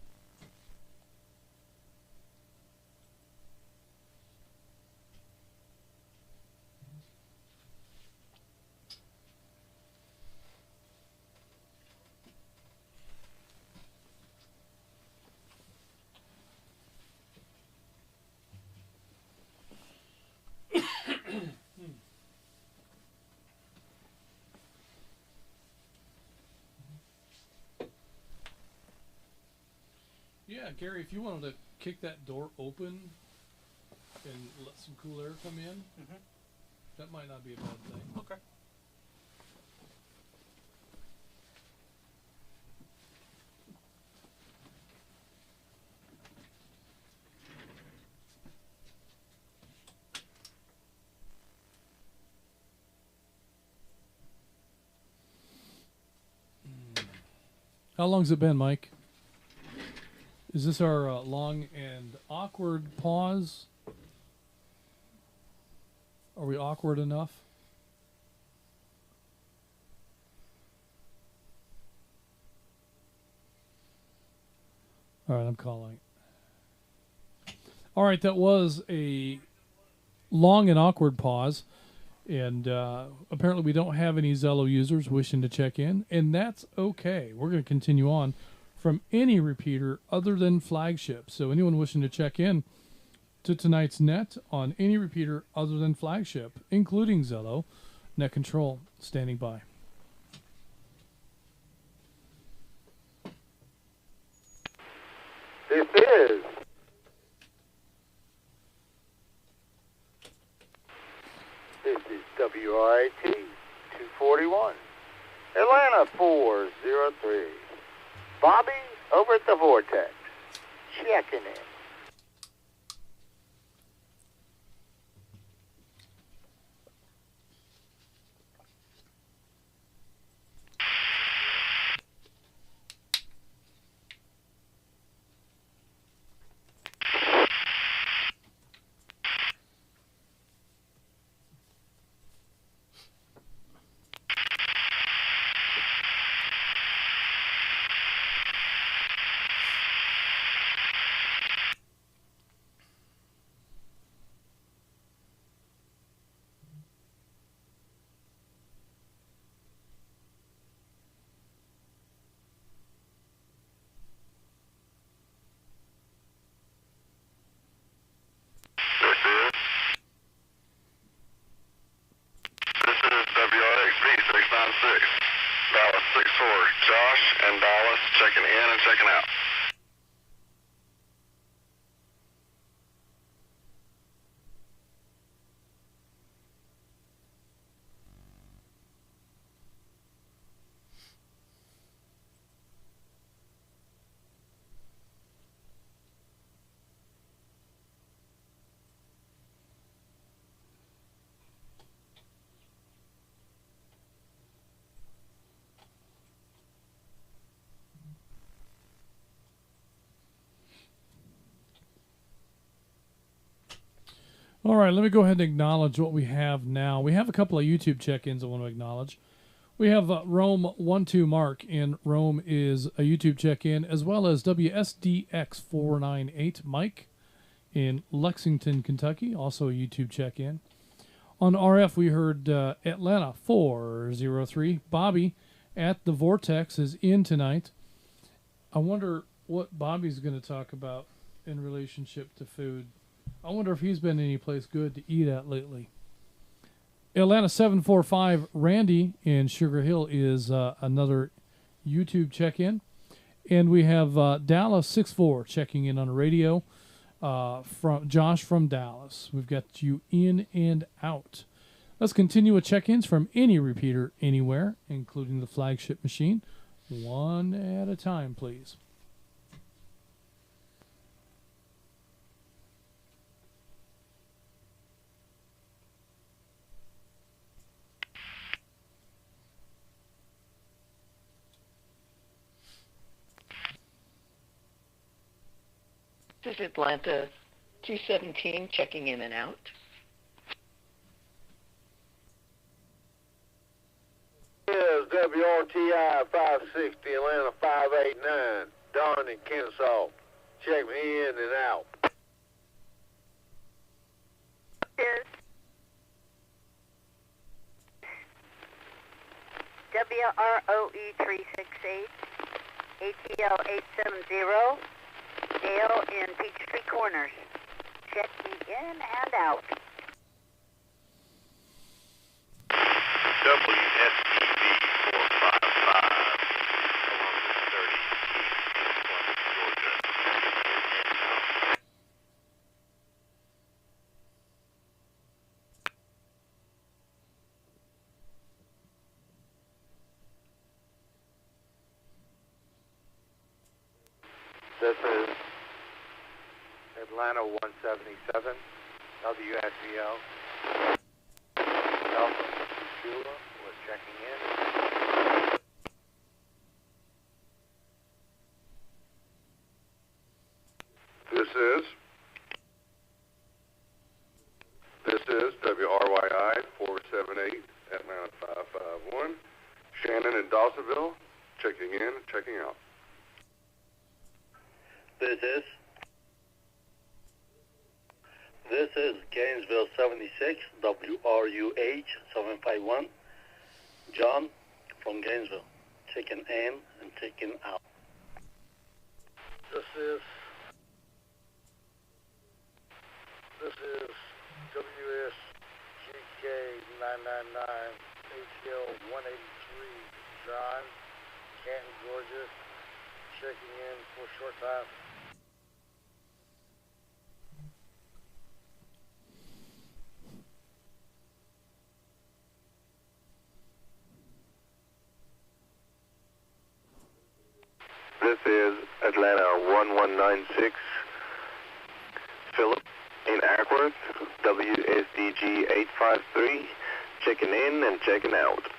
Yeah, Gary, if you wanted to kick that door open and let some cool air come in, that might not be a bad thing. Okay. How long's it been, Mike? Is this our long and awkward pause? Are we awkward enough? All right, I'm calling. All right, that was a long and awkward pause. And apparently we don't have any Zello users wishing to check in, and that's okay. We're going to continue on from any repeater other than flagship. So anyone wishing to check in to tonight's net on any repeater other than flagship, including Zello, net control, standing by. This is WRIT 241, Atlanta 403. Bobby over at the Vortex, checking in. Dallas 64, Josh and Dallas checking in and checking out. All right, let me go ahead and acknowledge what we have now. We have a couple of YouTube check-ins I want to acknowledge. We have Rome12 Mark, and Rome is a YouTube check-in, as well as WSDX498 Mike in Lexington, Kentucky, also a YouTube check-in. On RF, we heard Atlanta 403. Bobby at the Vortex is in tonight. I wonder what Bobby's going to talk about in relationship to food. I wonder if he's been any place good to eat at lately. Atlanta 745 Randy in Sugar Hill is another YouTube check-in. And we have Dallas 64 checking in on the radio from Josh from Dallas. We've got you in and out. Let's continue with check-ins from any repeater anywhere, including the flagship machine. One at a time, please. This is Atlanta 217 checking in and out. Here's WRTI 560 Atlanta 589, Don in Kennesaw. Check me in and out. Is WROE 368, ATL 870, Dale in Peachtree Corners. Check me in and out. WSTV 455, Columbus 30, East Columbus, Georgia. This is Atlanta 177, WSVO. Alpha Shula, we're checking in. This is WRYI 478, Atlanta 551. Shannon in Dawsonville, checking in and checking out. This is Gainesville 76, WRUH 751. John from Gainesville, checking in and checking out. This is WSGK 999, ATL 183, John, Canton, Georgia, checking in for a short time. This is Atlanta 1196, Philip in Ackworth, WSDG 853, checking in and checking out.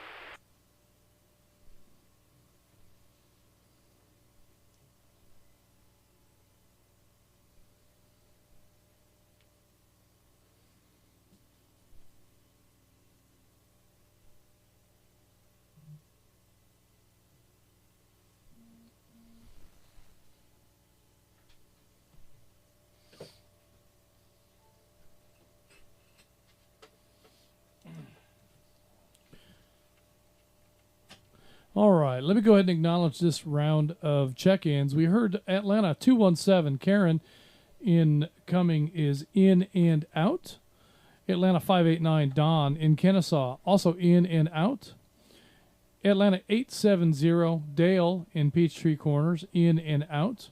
All right, let me go ahead and acknowledge this round of check-ins. We heard Atlanta 217, Karen incoming is in and out. Atlanta 589, Don in Kennesaw, also in and out. Atlanta 870, Dale in Peachtree Corners, in and out.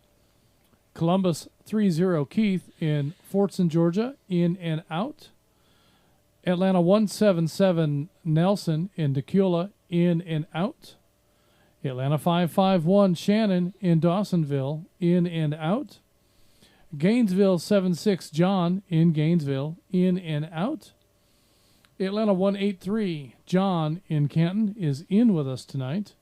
Columbus 30, Keith in Fortson, Georgia, in and out. Atlanta 177, Nelson in Decula, in and out. Atlanta 551, Shannon in Dawsonville, in and out. Gainesville 76, John in Gainesville, in and out. Atlanta 183, John in Canton is in with us tonight.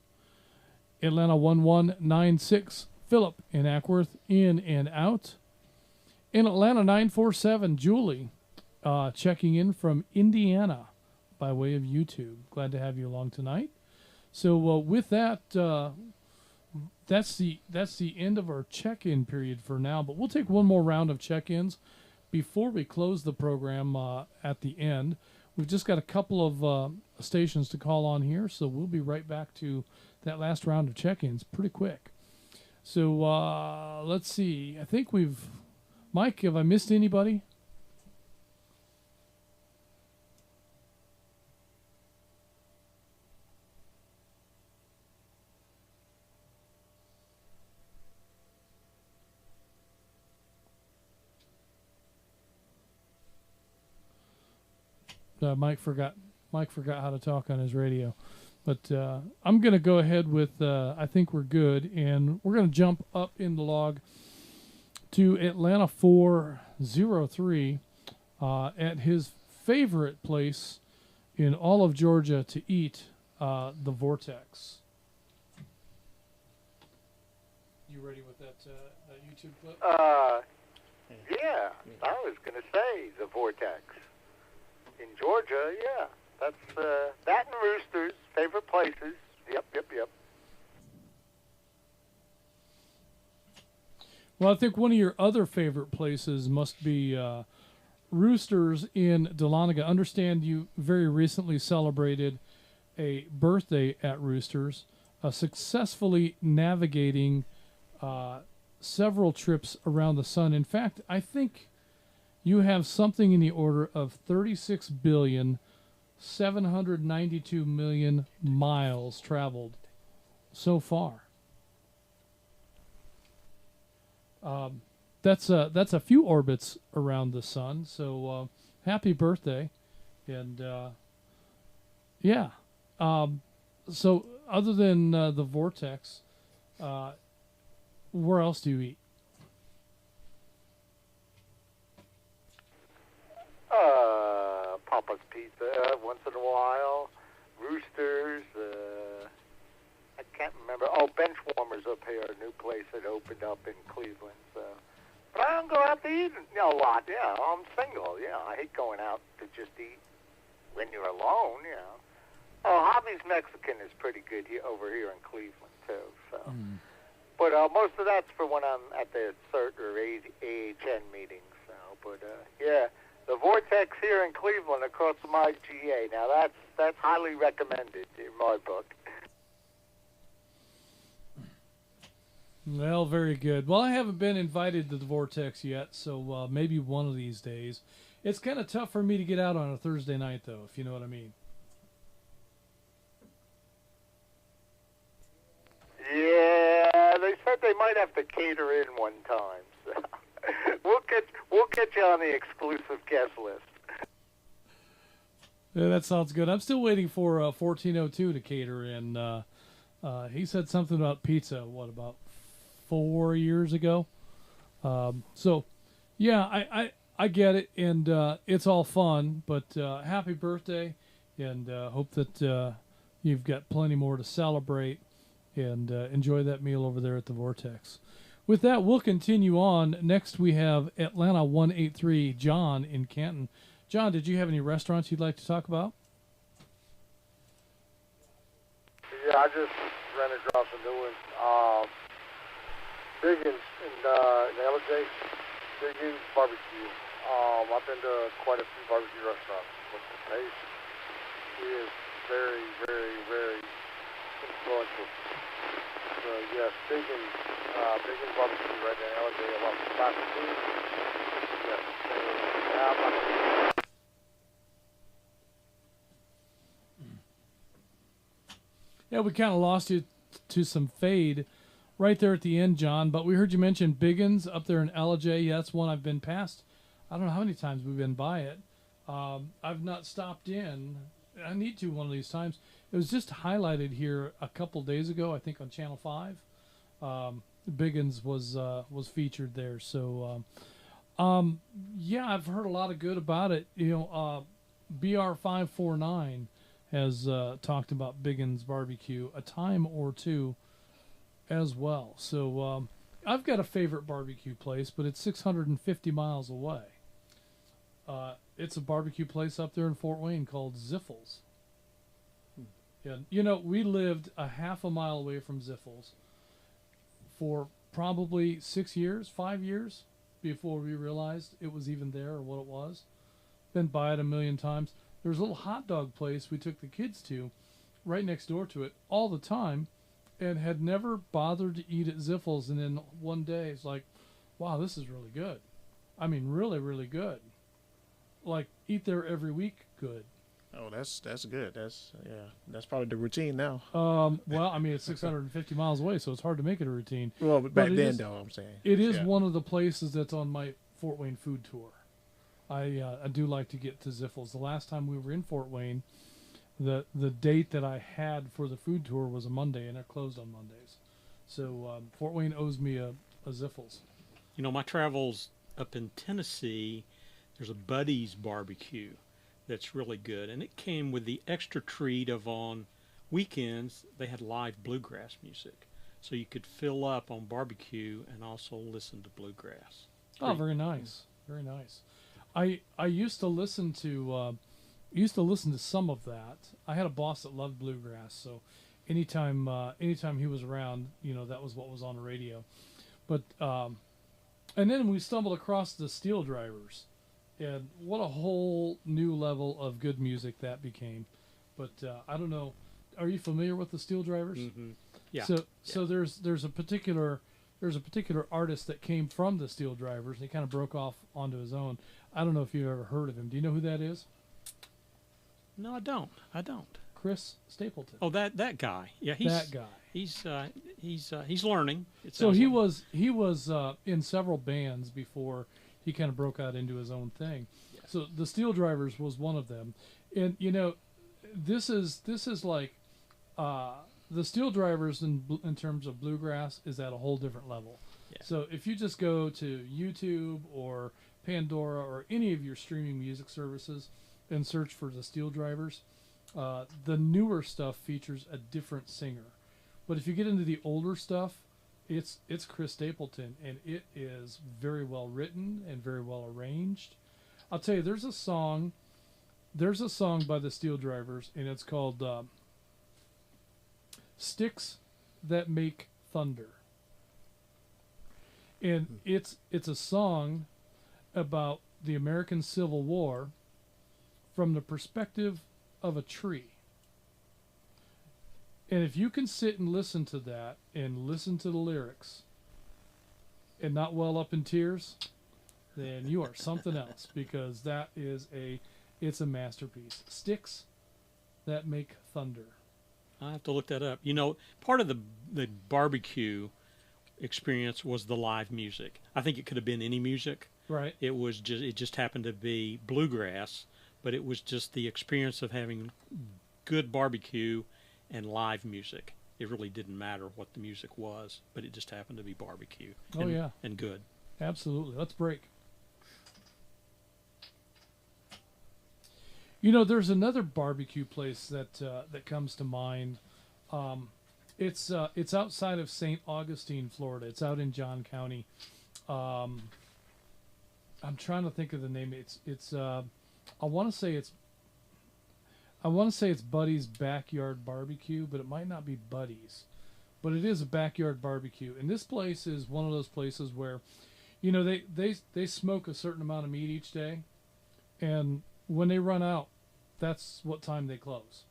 Atlanta 1196, Philip in Ackworth, in and out. In Atlanta 947, Julie checking in from Indiana by way of YouTube. Glad to have you along tonight. So with that, that's the end of our check-in period for now. But we'll take one more round of check-ins before we close the program at the end. We've just got a couple of stations to call on here, so we'll be right back to that last round of check-ins pretty quick. So let's see. I think Mike, have I missed anybody? Mike forgot how to talk on his radio, but I'm going to go ahead with I think we're good, and we're going to jump up in the log to Atlanta 403 at his favorite place in all of Georgia to eat, the Vortex. You ready with that YouTube clip? Yeah, I was going to say the Vortex. In Georgia, yeah. That's that and Rooster's favorite places. Yep. Well, I think one of your other favorite places must be Roosters in Dahlonega. I understand you very recently celebrated a birthday at Roosters, successfully navigating several trips around the sun. In fact, I think you have something in the order of 36,792,000,000 miles traveled so far. That's a few orbits around the sun. So happy birthday, and yeah. So other than the Vortex, where else do you eat? pizza once in a while. Roosters. I can't remember. Oh, Benchwarmers up here, a new place that opened up in Cleveland. So, but I don't go out to eat a lot. Yeah, I'm single. Yeah, I hate going out to just eat when you're alone. You know. Oh, Hobby's Mexican is pretty good here over here in Cleveland too. So, but most of that's for when I'm at the CERT or AHN meetings. So, but yeah, the Vortex here in Cleveland across my GA. Now that's highly recommended in my book. Well, very good. Well, I haven't been invited to the Vortex yet, so maybe one of these days. It's kind of tough for me to get out on a Thursday night, though, if you know what I mean. Yeah, they said they might have to cater in one time. So we'll get you on the exclusive guest list. Yeah, that sounds good. I'm still waiting for 1402 to cater in. He said something about pizza. What, about 4 years ago? So, yeah, I get it, and it's all fun. But happy birthday, and hope that you've got plenty more to celebrate, and enjoy that meal over there at the Vortex. With that, we'll continue on. Next, we have Atlanta 183 John in Canton. John, did you have any restaurants you'd like to talk about? Yeah, I just ran across a new one. Biggins in LJ. Biggins Barbecue. I've been to quite a few barbecue restaurants, but the taste is very, very, very influential. So yes, Biggins Barbecue right there in LJ. I love classic food. Yes, Yeah, we kind of lost you to some fade right there at the end, John. But we heard you mention Biggins up there in LJ. Yeah, that's one I've been past. I don't know how many times we've been by it. I've not stopped in. I need to one of these times. It was just highlighted here a couple days ago, I think on Channel 5. Biggins was featured there. So, yeah, I've heard a lot of good about it. You know, BR549 has talked about Biggins Barbecue a time or two as well. So I've got a favorite barbecue place, but it's 650 miles away. It's a barbecue place up there in Fort Wayne called Ziffles. And, you know, we lived a half a mile away from Ziffles for probably 6 years, 5 years, before we realized it was even there or what it was. Been by it a million times. There was a little hot dog place we took the kids to right next door to it all the time and had never bothered to eat at Ziffles. And then one day it's like, wow, this is really good. I mean, really, really good. Like, eat there every week, good. Oh, that's good. That's probably the routine now. Well, I mean, it's 650 miles away, so it's hard to make it a routine. Well, but back then, though, I'm saying. It is one of the places that's on my Fort Wayne food tour. I do like to get to Ziffles. The last time we were in Fort Wayne, the date that I had for the food tour was a Monday, and it closed on Mondays. So Fort Wayne owes me a Ziffles. You know, my travels up in Tennessee, there's a Buddy's Barbecue that's really good, and it came with the extra treat of on weekends they had live bluegrass music, so you could fill up on barbecue and also listen to bluegrass. Oh, very nice, very nice. I used to listen to some of that. I had a boss that loved bluegrass, so anytime he was around, you know, that was what was on the radio. But and then we stumbled across the Steel Drivers. And what a whole new level of good music that became. But I don't know. Are you familiar with the Steel Drivers? Mm-hmm. Yeah. So there's a particular artist that came from the Steel Drivers, and he kind of broke off onto his own. I don't know if you've ever heard of him. Do you know who that is? No, I don't. Chris Stapleton. Oh, that guy. Yeah, that guy. He's learning. So he was in several bands before he kind of broke out into his own thing. Yeah. So the Steel Drivers was one of them. And, you know, this is like the Steel Drivers in terms of bluegrass is at a whole different level. Yeah. So if you just go to YouTube or Pandora or any of your streaming music services and search for the Steel Drivers. The newer stuff features a different singer, but if you get into the older stuff, it's Chris Stapleton, and it is very well written and very well arranged. I'll tell you, there's a song by the Steel Drivers, and it's called "Sticks That Make Thunder," and it's a song about the American Civil War from the perspective of a tree. And if you can sit and listen to that and listen to the lyrics and not well up in tears, then you are something else, because it's a masterpiece. Sticks That Make Thunder. I have to look that up. You know, part of the barbecue experience was the live music. I think it could have been any music. Right. It just happened to be bluegrass, but it was just the experience of having good barbecue and live music. It really didn't matter what the music was, but it just happened to be barbecue. And good. Absolutely. Let's break. You know, there's another barbecue place that comes to mind. It's outside of St. Augustine, Florida. It's out in John County. I'm trying to think of the name. I want to say it's Buddy's Backyard Barbecue, but it might not be Buddy's. But it is a backyard barbecue, and this place is one of those places where, you know, they smoke a certain amount of meat each day, and when they run out, that's what time they close.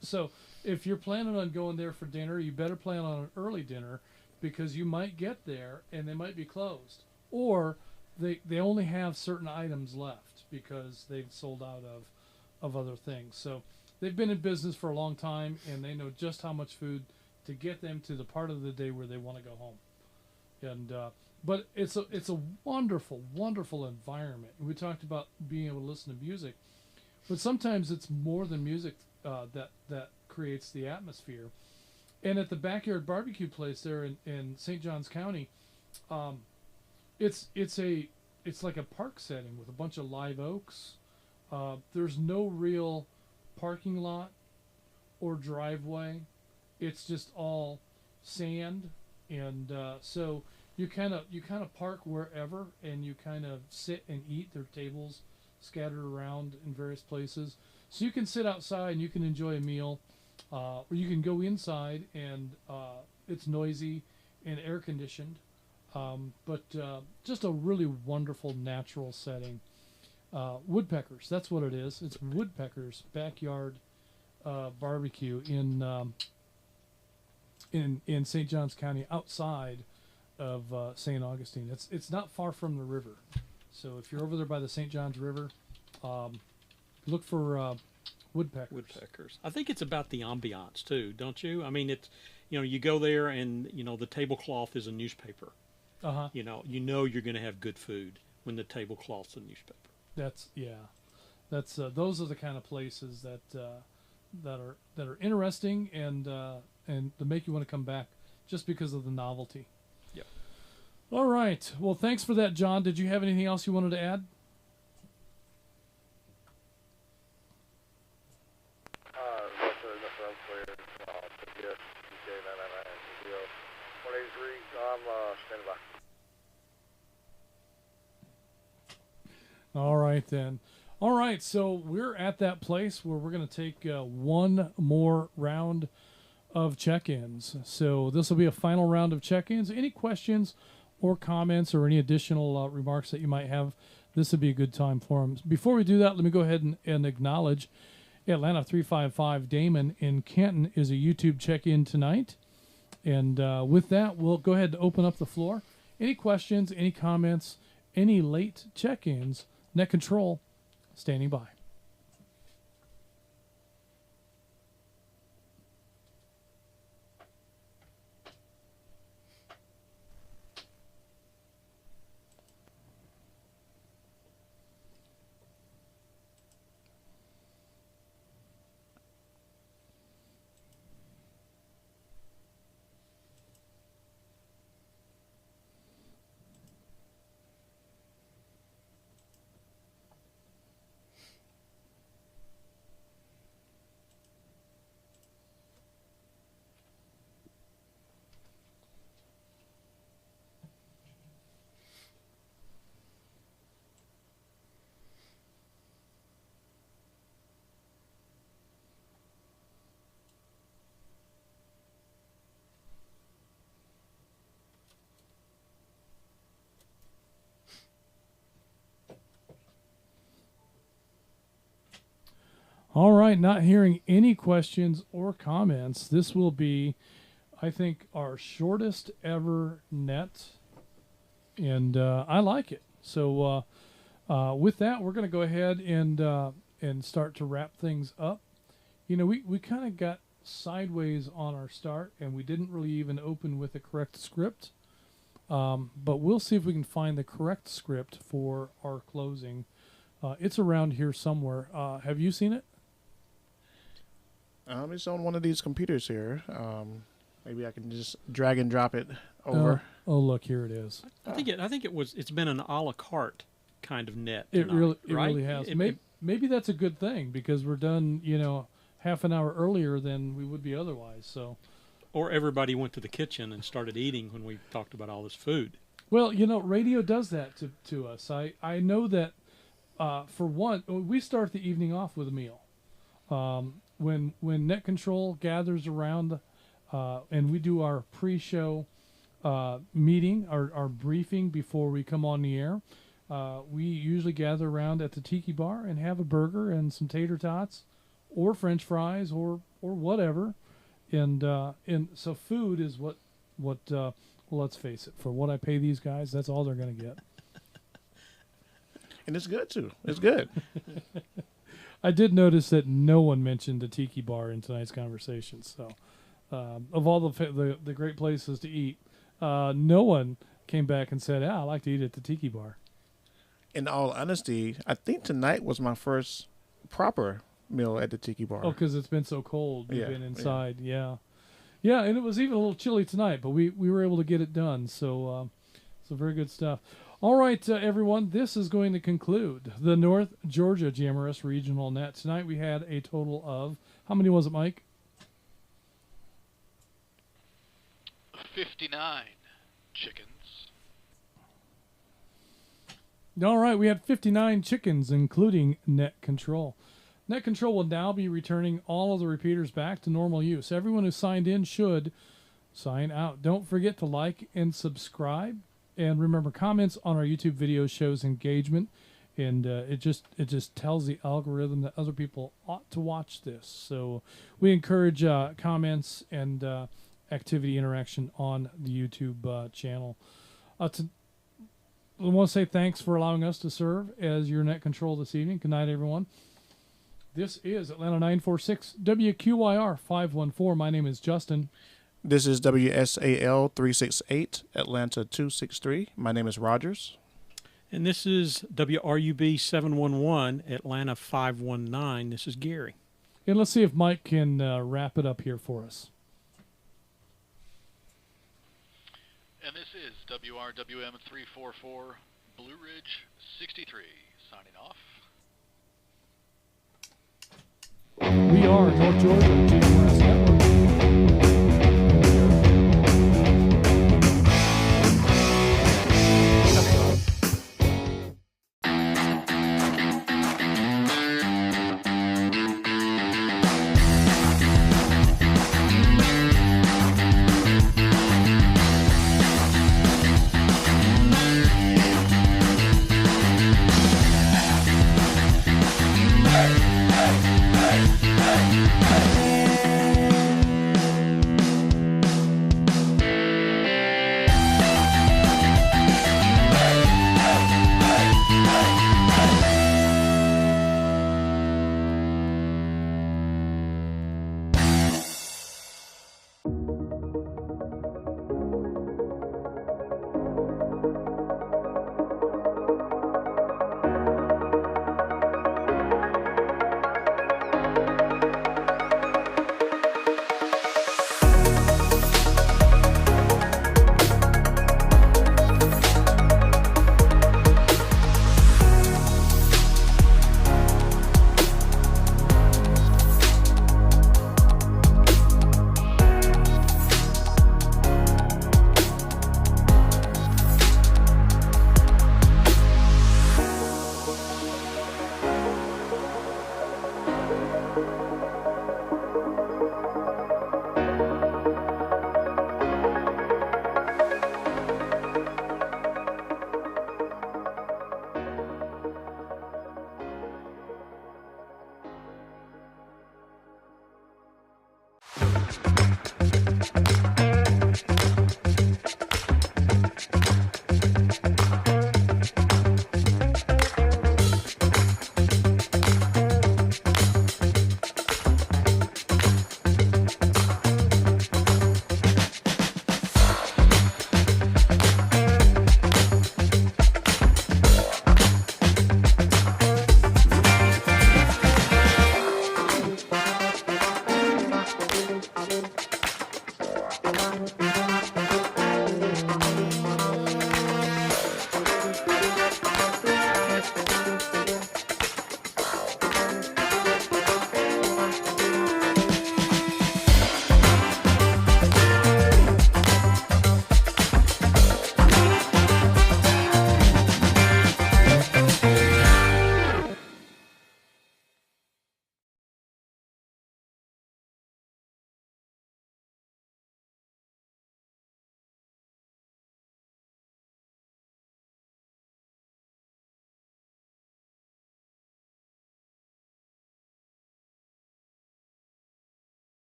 So if you're planning on going there for dinner, you better plan on an early dinner, because you might get there and they might be closed, or they only have certain items left because they've sold out of other things. So they've been in business for a long time, and they know just how much food to get them to the part of the day where they want to go home. And but it's a wonderful, wonderful environment. We talked about being able to listen to music, but sometimes it's more than music that creates the atmosphere. And at the Backyard Barbecue place there in St. Johns County, it's like a park setting with a bunch of live oaks. There's no real parking lot or driveway. It's just all sand, and so you kind of park wherever, and you kind of sit and eat. There are tables scattered around in various places, so you can sit outside and you can enjoy a meal, or you can go inside and it's noisy and air conditioned, but just a really wonderful natural setting. Woodpeckers, that's what it is. It's Woodpeckers Backyard Barbecue in St. Johns County, outside of St. Augustine. It's not far from the river, so if you're over there by the St. Johns River, look for woodpeckers. I think it's about the ambiance too, don't you? I mean, it's, you know, you go there and, you know, the tablecloth is a newspaper. You know you're going to have good food when the tablecloth's a newspaper. That's those are the kind of places that are interesting and to make you want to come back just because of the novelty. Yeah. All right. Well, thanks for that, John. Did you have anything else you wanted to add? All right, then. All right, so we're at that place where we're going to take one more round of check-ins. So this will be a final round of check-ins. Any questions or comments or any additional remarks that you might have, this would be a good time for them. Before we do that, let me go ahead and acknowledge Atlanta 355 Damon in Canton is a YouTube check-in tonight. And with that, we'll go ahead and open up the floor. Any questions, any comments, any late check-ins, Net Control standing by. All right, not hearing any questions or comments. This will be, I think, our shortest ever net, and I like it. So with that, we're going to go ahead and start to wrap things up. You know, we kind of got sideways on our start, and we didn't really even open with the correct script. But we'll see if we can find the correct script for our closing. It's around here somewhere. Have you seen it? It's on one of these computers here. Maybe I can just drag and drop it over. Oh, look, here it is. I think it's been an a la carte kind of net. It tonight, really has. Maybe that's a good thing because we're done, half an hour earlier than we would be otherwise. So, or everybody went to the kitchen and started eating when we talked about all this food. Well, radio does that to us. I know that for one, we start the evening off with a meal. When Net Control gathers around and we do our pre-show meeting, our briefing before we come on the air, we usually gather around at the Tiki Bar and have a burger and some tater tots or French fries or whatever. And so food is what well, let's face it, for what I pay these guys, that's all they're going to get. And it's good, too. It's good. I did notice that no one mentioned the Tiki Bar in tonight's conversation. So, of all the great places to eat, no one came back and said, I like to eat at the Tiki Bar. In all honesty, I think tonight was my first proper meal at the Tiki Bar. Oh, because it's been so cold. We've Yeah, been inside. Yeah, and it was even a little chilly tonight, but we were able to get it done. So, very good stuff. All right, everyone, this is going to conclude the North Georgia GMRS Regional Net. Tonight we had a total of, how many was it, Mike? 59 chickens. All right, we had 59 chickens, including Net Control. Net Control will now be returning all of the repeaters back to normal use. Everyone who signed in should sign out. Don't forget to like and subscribe. And remember, comments on our YouTube video shows engagement, and it just tells the algorithm that other people ought to watch this. So we encourage comments and activity interaction on the YouTube channel. I want to say thanks for allowing us to serve as your Net Control this evening. Good night, everyone. This is Atlanta 946 WQYR 514. My name is Justin. This is WSAL 368, Atlanta 263. My name is Rogers. And this is WRUB 711, Atlanta 519. This is Gary. And let's see if Mike can wrap it up here for us. And this is WRWM 344, Blue Ridge 63, signing off. We are North Georgia